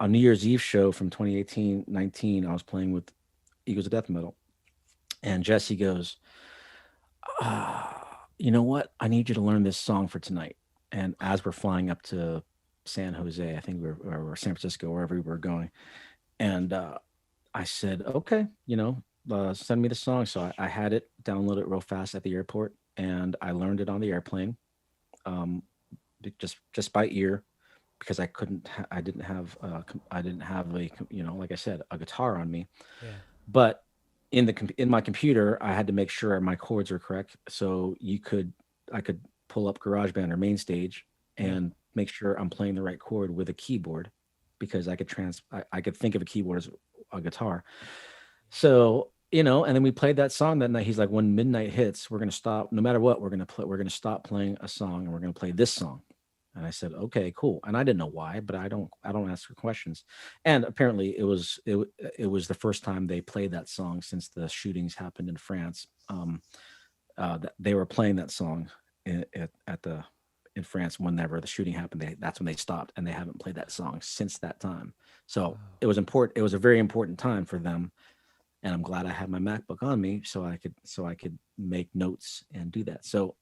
C: on New Year's Eve show from 2018-19, I was playing with Eagles of Death Metal, and Jesse goes, "You know what? I need you to learn this song for tonight." And as we're flying up to San Jose, I think or San Francisco, wherever we were going, and I said, "Okay, send me the song." So I had it, download it real fast at the airport, and I learned it on the airplane, um, just by ear, because I didn't have like I said, a guitar on me.
B: Yeah.
C: But in my computer, I had to make sure my chords are correct, so I could pull up GarageBand or MainStage,
B: Yeah.
C: and make sure I'm playing the right chord with a keyboard, because I could think of a keyboard as a guitar. So, and then we played that song that night. He's like, "When midnight hits, we're gonna stop. No matter what, we're gonna stop playing a song, and we're gonna play this song." And I said, "Okay, cool." And I didn't know why, but I don't ask for questions. And apparently, it was the first time they played that song since the shootings happened in France. they were playing that song at the in France whenever the shooting happened. That's when they stopped, and they haven't played that song since that time. So it was important. It was a very important time for them, and I'm glad I had my MacBook on me so I could make notes and do that. So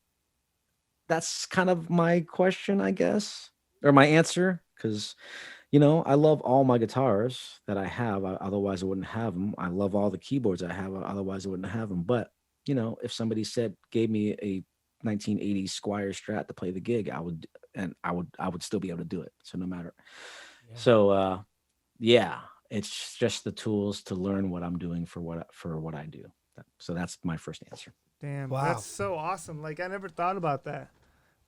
C: that's kind of my question, I guess, or my answer, because I love all my guitars that I have. Otherwise, I wouldn't have them. I love all the keyboards I have. Otherwise, I wouldn't have them. But if somebody gave me a 1980s Squire Strat to play the gig, I would still be able to do it. So no matter.
B: Yeah.
C: So yeah, it's just the tools to learn what I'm doing for what I do. So that's my first answer.
A: Damn,
B: Wow.
A: that's so awesome. Like, I never thought about that.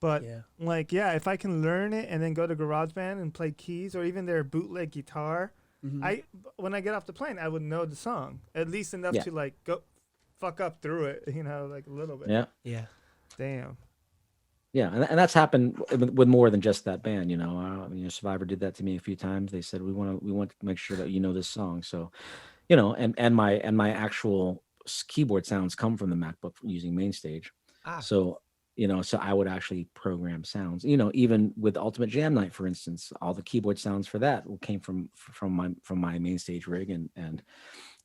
A: But
B: Yeah.
A: like, yeah, if I can learn it and then go to GarageBand and play keys or even their bootleg guitar,
B: Mhm.
A: when I get off the plane, I would know the song at least enough
C: Yeah.
A: to like go fuck up through it, like a little bit.
C: Yeah.
B: Yeah.
A: Damn.
C: Yeah, and that's happened with more than just that band. Survivor did that to me a few times. They said we want to make sure that you know this song. So, and my actual keyboard sounds come from the MacBook using MainStage.
B: Ah.
C: So, so I would actually program sounds. Even with Ultimate Jam Night, for instance, all the keyboard sounds for that came from my MainStage rig, and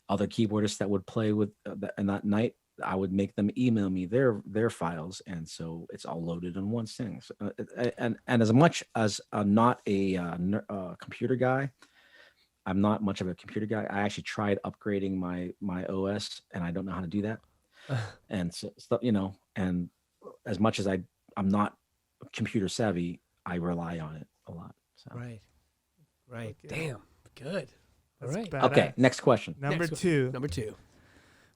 C: other keyboardists that would play with and that night, I would make them email me their files, and so it's all loaded in one thing. So, and as much as I'm not a computer guy, I'm not much of a computer guy. I actually tried upgrading my OS, and I don't know how to do that. And so and as much as I'm not computer savvy, I rely on it a lot. So
B: Right. Right.
A: Fuck yeah.
B: Damn. Good. All
A: That's
B: right.
A: badass.
C: okay, next question.
A: Number
B: Next
A: two.
B: Number 2.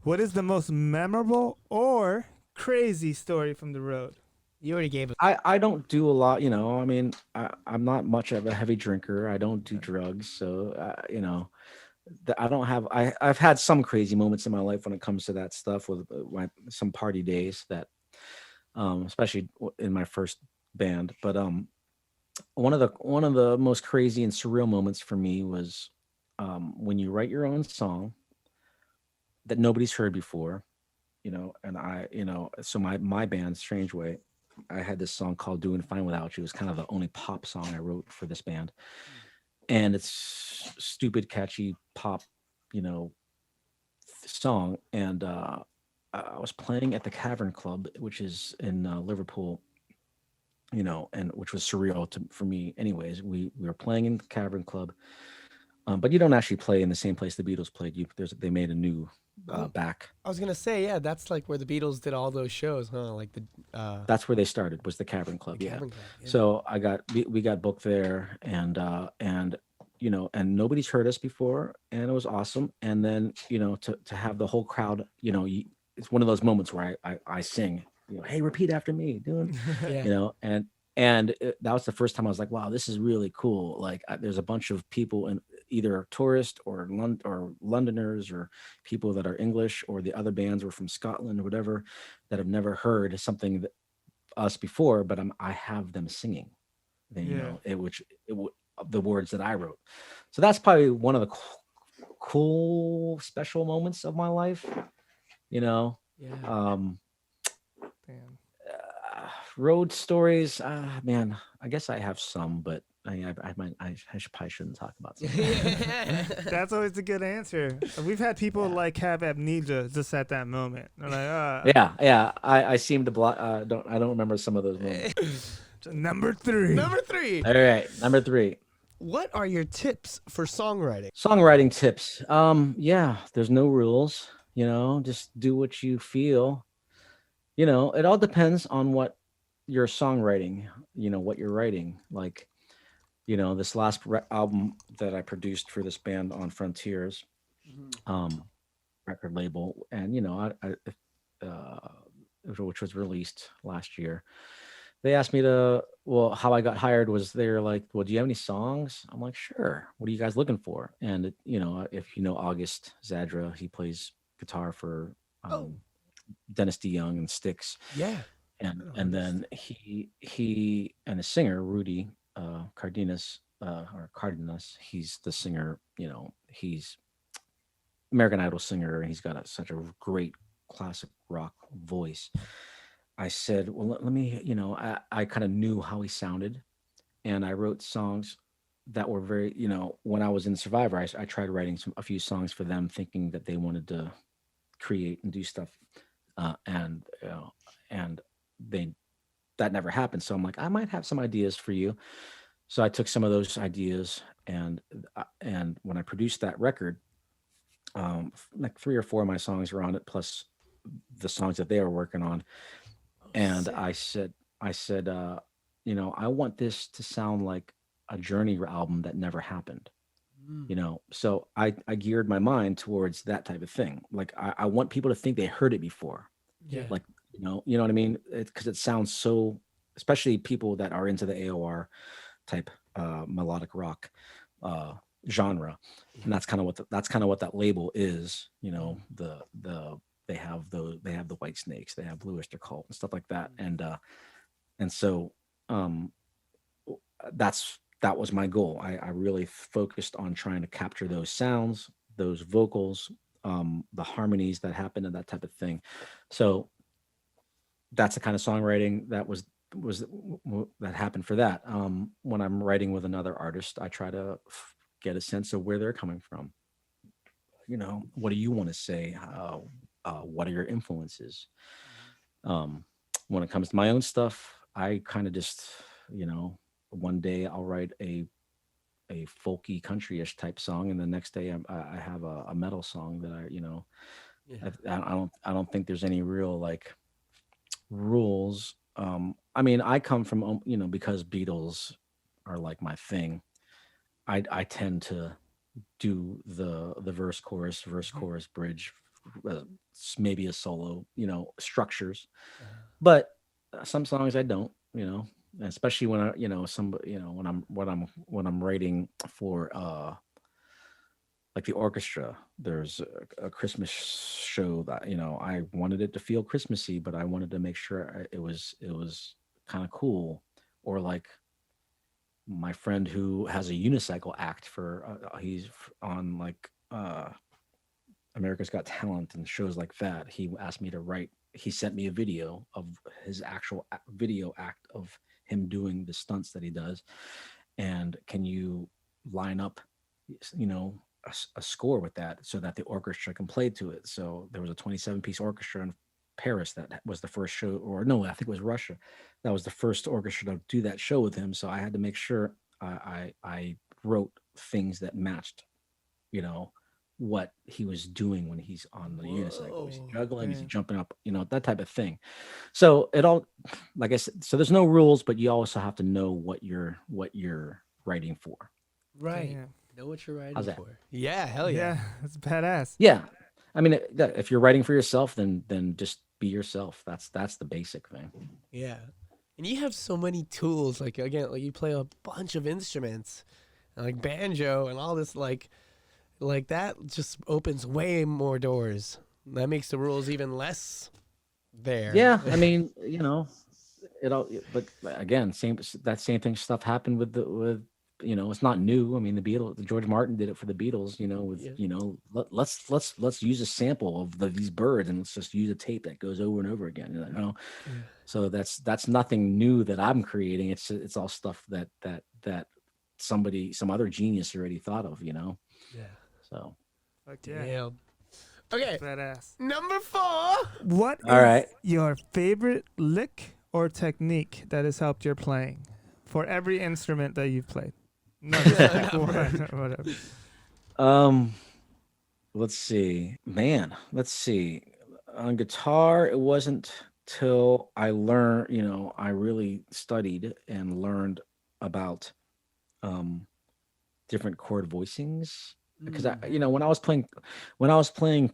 A: What is the most memorable or crazy story from the road?
B: You already gave it.
C: I don't do a lot, I mean, I'm not much of a heavy drinker. I don't do drugs. So, I don't have, I've had some crazy moments in my life when it comes to that stuff with some party days that, especially in my first band. But one of the most crazy and surreal moments for me was when you write your own song that nobody's heard before, and so my band, Strange Way, I had this song called Doing Fine Without You. It was kind of the only pop song I wrote for this band. And it's stupid, catchy pop, song. And I was playing at the Cavern Club, which is in Liverpool, and which was surreal for me. Anyways, we were playing in the Cavern Club, but you don't actually play in the same place the Beatles played. They made a new back.
B: I was gonna say, yeah, that's like where the Beatles did all those shows, huh? Like the
C: That's where they started, was the Cavern Club.
B: the
C: Yeah.
B: Cavern Club. Yeah.
C: So we got booked there, and and nobody's heard us before, and it was awesome. And then to have the whole crowd, it's one of those moments where I sing, hey, repeat after me, doing,
B: Yeah.
C: that was the first time I was like, wow, this is really cool. Like there's a bunch of people, and either tourists or Londoners or people that are English, or the other bands were from Scotland or whatever, that have never heard something that us before, but I have them singing, the words that I wrote. So that's probably one of the cool special moments of my life.
B: Yeah.
C: Um,
A: Damn.
C: road stories, man, I guess I have some, but I probably shouldn't talk about some.
A: That's always a good answer. We've had people like have amnesia just at that moment. They're like,
C: Yeah. I seem to block. I don't remember some of those moments.
A: Number 3.
B: Number 3.
C: All right, number 3.
B: What are your tips for songwriting?
C: Songwriting tips. Yeah, there's no rules. Just do what you feel. It all depends on what your songwriting. What you're writing. Like, this last album that I produced for this band on Frontiers, record label, and which was released last year. They asked me how I got hired was they're like, well, do you have any songs? I'm like, sure. What are you guys looking for? And if you know August Zadra, he plays guitar for Dennis DeYoung and Styx.
B: Yeah.
C: And then he and the singer Rudy Cardenas, he's the singer. He's American Idol singer, and he's got such a great classic rock voice. I said, well, let me, I kind of knew how he sounded, and I wrote songs that were very, when I was in Survivor, I tried writing a few songs for them, thinking that they wanted to create and do stuff, and and they that never happened. So I'm like, I might have some ideas for you. So I took some of those ideas, and when I produced that record, like 3 or 4 of my songs were on it, plus the songs that they were working on.
B: Oh,
C: And
B: sick.
C: I said, I want this to sound like a Journey album that never happened.
B: Mm.
C: So I geared my mind towards that type of thing. Like I want people to think they heard it before.
B: Yeah.
C: Like, you know what I mean? Because it sounds so, especially people that are into the AOR type melodic rock uh, genre, and
B: Mhm.
C: that's kind of what that label is.
B: Mm.
C: They have the White Snakes, they have Blue Oyster Cult and stuff like that, and so um, that was my goal. I really focused on trying to capture those sounds, those vocals, the harmonies that happen, and that type of thing. So that's the kind of songwriting was that happened for that. When I'm writing with another artist, I try to get a sense of where they're coming from. What do you want to say? What are your influences? Um, when it comes to my own stuff, I kind of just, you know, one day I'll write a folky country-ish type song, and the next day I have a metal song that
B: Yeah.
C: I don't think there's any real like rules. I mean, I come from because Beatles are like my thing. I tend to do the verse
B: Mhm.
C: chorus bridge, maybe a solo, structures.
B: Uh,
C: But some songs I don't, especially when I, some, when I'm writing for like the orchestra. There's a Christmas show that I wanted it to feel Christmassy, but I wanted to make sure it was kind of cool. Or like my friend who has a unicycle act for he's on like America's Got Talent and shows like that. He asked me to write. He sent me a video of his actual video act of him doing the stunts that he does, and can you line up, you know, a score with that so that the orchestra can play to it. So there was a 27-piece orchestra in Paris that was the first show, or no, I think it was Russia. That was the first orchestra to do that show with him. So I had to make sure I wrote things that matched, you know, what he was doing when he's on the unicycle. Is he
B: Whoa.
C: juggling? Is he
A: Damn.
C: jumping up? That type of thing. So it all, like I said, so there's no rules, but you also have to know what you're writing for.
B: Right.
A: Damn.
B: Know what you're
C: How's
B: writing
C: that?
B: for. Yeah, hell yeah.
A: Yeah, that's badass.
C: Yeah, I mean, if you're writing for yourself, then just be yourself. That's the basic thing.
B: Yeah. And you have so many tools. Like again, like you play a bunch of instruments, and like banjo and all this like that just opens way more doors. That makes the rules even less there.
C: Yeah, I mean, it all. But again, that same thing stuff happened with. It's not new. I mean, the Beatles, George Martin did it for the Beatles. With
B: Yeah.
C: let's use a sample of these birds and let's just use a tape that goes over and over again.
B: Yeah.
C: So that's nothing new that I'm creating. It's all stuff that some other genius already thought of.
B: Yeah.
C: So
A: Fuck yeah,
B: Damn.
A: that's
B: Okay.
A: badass.
B: Number 4.
A: What
C: all
A: is
C: right.
A: your favorite lick or technique that has helped your playing for every instrument that you've played? No, just pick one or whatever.
C: Um, let's see. Man, let's see. On guitar, it wasn't till I learned, I really studied and learned about um different chord voicings because when I was playing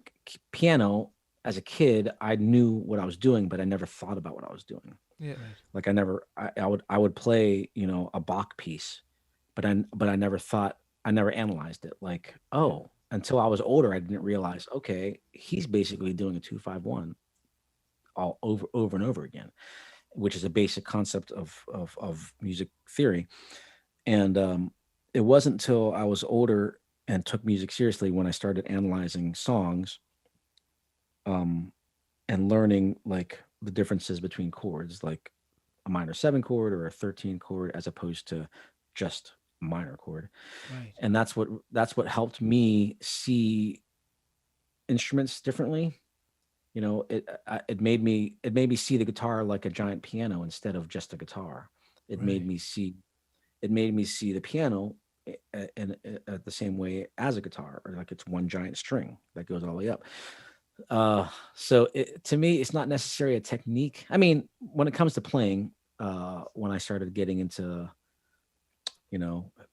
C: piano as a kid, I knew what I was doing, but I never thought about what I was doing.
A: Yeah.
B: Right.
C: Like I would play, a Bach piece, but I never thought, I never analyzed it. Like,
B: Yeah.
C: oh, until I was older, I didn't realize, okay, he's basically doing a 2-5-1 all over and over again, which is a basic concept of music theory. And it wasn't until I was older and took music seriously when I started analyzing songs, um, and learning like the differences between chords, like a minor 7 chord or a 13 chord, as opposed to just a minor chord.
B: Right.
C: And that's what helped me see instruments differently. It made me see the guitar like a giant piano instead of just a guitar. It made
B: Right.
C: me see it made me see the piano in the same way as a guitar, or like it's one giant string that goes all the way up. So to me, it's not necessarily a technique. I mean, when it comes to playing, when I started getting into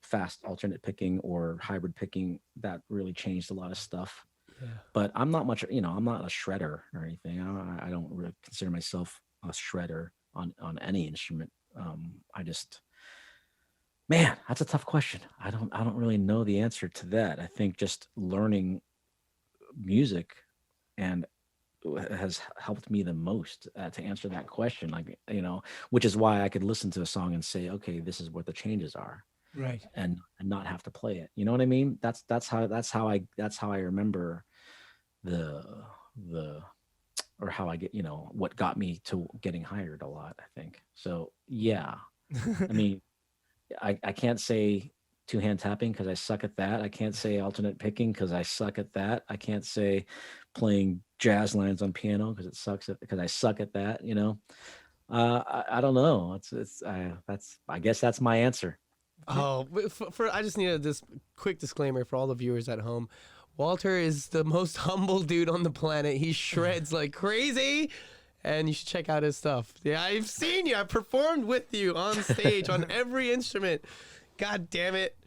C: fast alternate picking or hybrid picking, that really changed a lot of stuff.
B: Yeah.
C: But I'm not much, I'm not a shredder or anything. I don't really consider myself a shredder on any instrument. I just, man, that's a tough question. I don't really know the answer to that. I think just learning music and has helped me the most to answer that question. Like, which is why I could listen to a song and say, okay, this is what the changes are,
B: Right.
C: and not have to play it. You know what I mean? That's how I remember the the or how I get, what got me to getting hired a lot, I think. So yeah, I mean, I can't say two hand tapping because I suck at that. I can't say alternate picking because I suck at that. I can't say playing jazz lines on piano because I suck at that. I don't know. I guess that's my answer.
B: Oh, I just need this quick disclaimer for all the viewers at home. Walter is the most humble dude on the planet. He shreds like crazy, and you should check out his stuff. Yeah, I've seen you. I've performed with you on stage on every instrument. God damn it.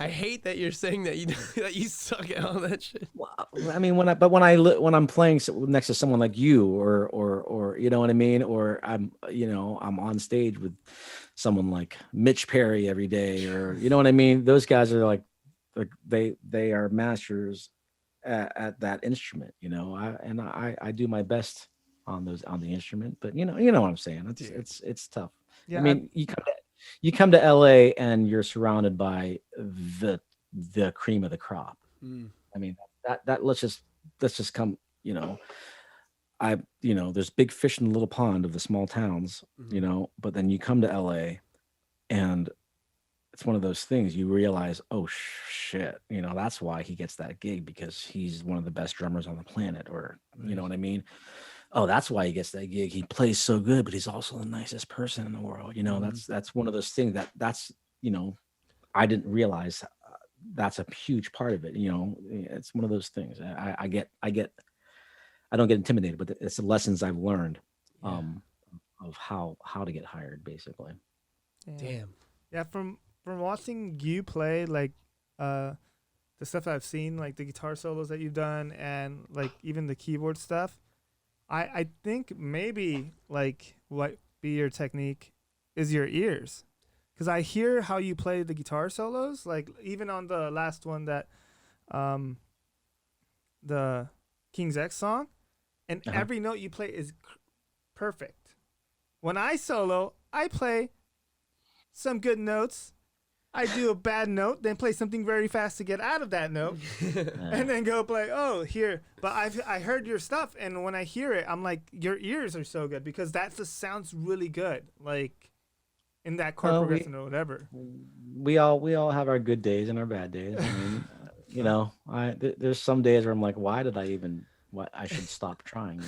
B: I hate that you're saying that you that you suck at all that shit.
C: Well, I mean, when I'm playing next to someone like you, or you know what I mean, or I'm on stage with someone like Mitch Perry every day, or you know what I mean. Those guys are like they are masters at that instrument. I do my best on the instrument, but you know what I'm saying. It's tough.
A: Yeah,
C: I mean, you come to LA and you're surrounded by the cream of the crop.
B: Mm.
C: I mean, that let's just come, there's big fish in the little pond of the small towns, but then you come to LA and it's one of those things you realize, oh shit, that's why he gets that gig, because he's one of the best drummers on the planet, or you know what I mean? Oh, that's why he gets that gig. He plays so good, but he's also the nicest person in the world. That's one of those things that's I didn't realize that's a huge part of it. It's one of those things. I don't get intimidated, but it's the lessons I've learned of how to get hired, basically.
B: Damn.
A: Yeah, from watching you play, like the stuff I've seen, like the guitar solos that you've done, and like even the keyboard stuff, I think maybe like what be your technique is your ears, because I hear how you play the guitar solos, like even on the last one, that the King's X song, and every note you play is perfect. When I solo, I play some good notes, I do a bad note, then play something very fast to get out of that note, and then go play, here. But I heard your stuff, and when I hear it, I'm like, your ears are so good, because that just sounds really good, like in that chord progression or whatever.
C: We all have our good days and our bad days. I mean, there's some days where I'm like, why I should stop trying.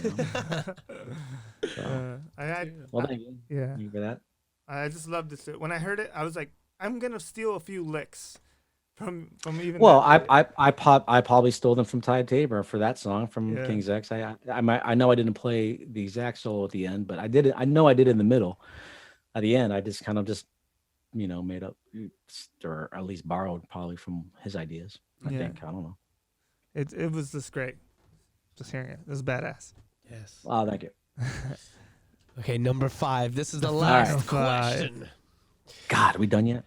C: Well, thank you.
A: Yeah.
C: Thank you for that.
A: I just loved this. When I heard it, I was like, I'm gonna steal a few licks from even.
C: Well, I probably stole them from Ty Tabor for that song from
A: Yeah.
C: King's X. I know I didn't play the exact solo at the end, but I did it. I know I did in the middle. At the end, I just kind of made up, or at least borrowed probably from his ideas. I think, I don't know.
A: It was just great. Just hearing it, it was badass.
B: Yes.
C: Oh, thank you.
B: Okay, number 5. This is the last question.
C: God, are we done yet?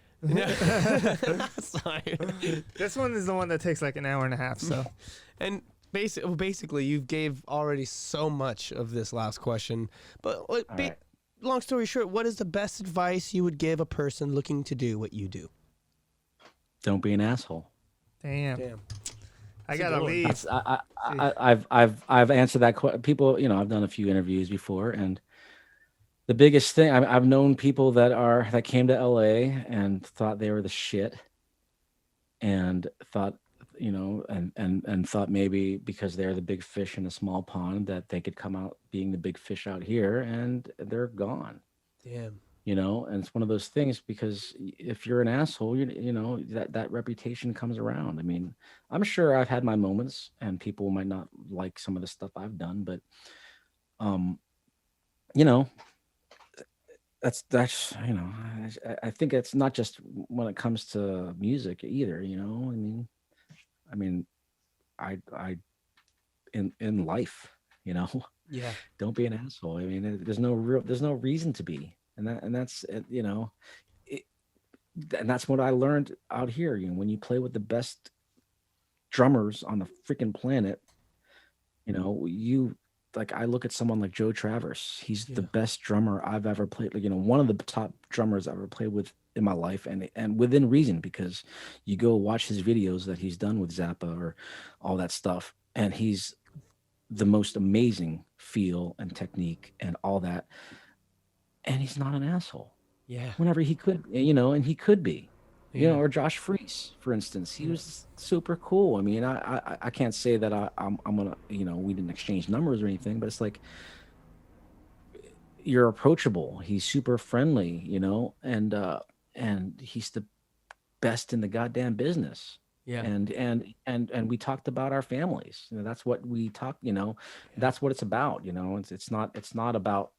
B: Sorry.
A: This one is the one that takes like an hour and a half. So,
B: and basically, you gave already so much of this last question. But long story short, what is the best advice you would give a person looking to do what you do?
C: Don't be an asshole.
A: damn. I
B: It's a
A: gotta
B: good one.
A: leave.
C: That's I've answered that. People, I've done a few interviews before, and the biggest thing I've known people that came to LA and thought they were the shit, and thought, and thought maybe because they're the big fish in a small pond that they could come out being the big fish out here, and they're gone.
B: Damn.
C: And it's one of those things, because if you're an asshole, that reputation comes around. I mean, I'm sure I've had my moments and people might not like some of the stuff I've done, but you know that's I think it's not just when it comes to music either. I mean I in life,
B: Yeah.
C: don't be an asshole. I mean, there's no reason to be, and that's it, and that's what I learned out here. When you play with the best drummers on the freaking planet, you like, I look at someone like Joe Travers. He's the best drummer I've ever played. Like, one of the top drummers I've ever played with in my life, and within reason, because you go watch his videos that he's done with Zappa or all that stuff, and he's the most amazing feel and technique and all that, and he's not an asshole.
B: Yeah.
C: Whenever he could, and he could be. Or Josh Freese, for instance, he was super cool. I mean, I can't say that I'm gonna, we didn't exchange numbers or anything, but it's like, you're approachable. He's super friendly, and he's the best in the goddamn business.
B: Yeah.
C: And we talked about our families. That's what we talk. That's what it's about. It's not about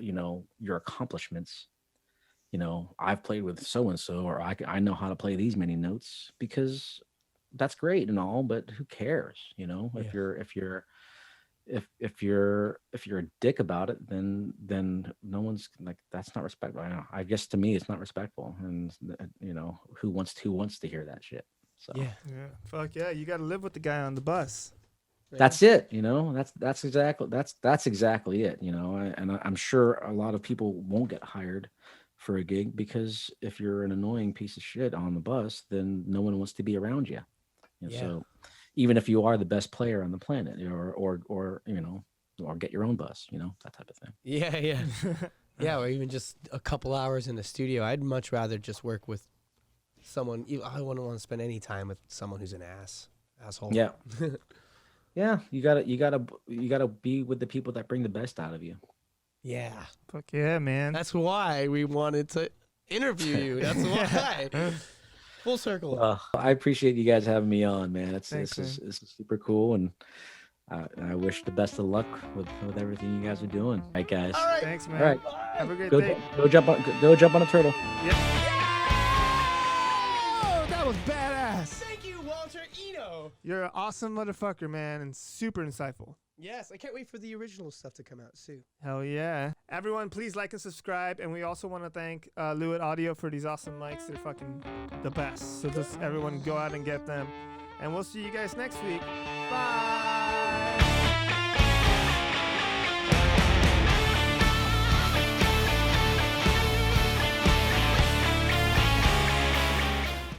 C: your accomplishments. I've played with so and so, or I know how to play these many notes, because that's great and all, but who cares? If you're a dick about it, then no one's like, that's not respectful. I guess to me it's not respectful, and who wants to hear that shit? So
B: Yeah.
A: Fuck yeah, you gotta live with the guy on the bus.
C: that's it. That's exactly it. I'm sure a lot of people won't get hired for a gig, because if you're an annoying piece of shit on the bus, then no one wants to be around you. So even if you are the best player on the planet, or get your own bus, that type of thing.
B: Yeah. Yeah, or even just a couple hours in the studio. I'd much rather just work with someone. I wouldn't want to spend any time with someone who's an asshole.
C: Yeah. Yeah, you gotta be with the people that bring the best out of you.
B: Yeah.
A: Fuck yeah, man.
B: That's why we wanted to interview you. That's why. Full circle.
C: Well, I appreciate you guys having me on, man. This is super cool, and I wish the best of luck with everything you guys are doing. All right, guys.
B: All right.
A: Thanks, man.
C: All right.
A: Have a great
C: Go,
A: day.
C: go jump on a turtle.
A: Yep. Oh, that was badass.
B: Thank you, Walter Ino.
A: You're an awesome motherfucker, man, and super insightful.
B: Yes, I can't wait for the original stuff to come out soon.
A: Hell yeah. Everyone, please like and subscribe. And we also want to thank Lewitt Audio for these awesome mics. They're fucking the best. So just everyone go out and get them. And we'll see you guys next week. Bye.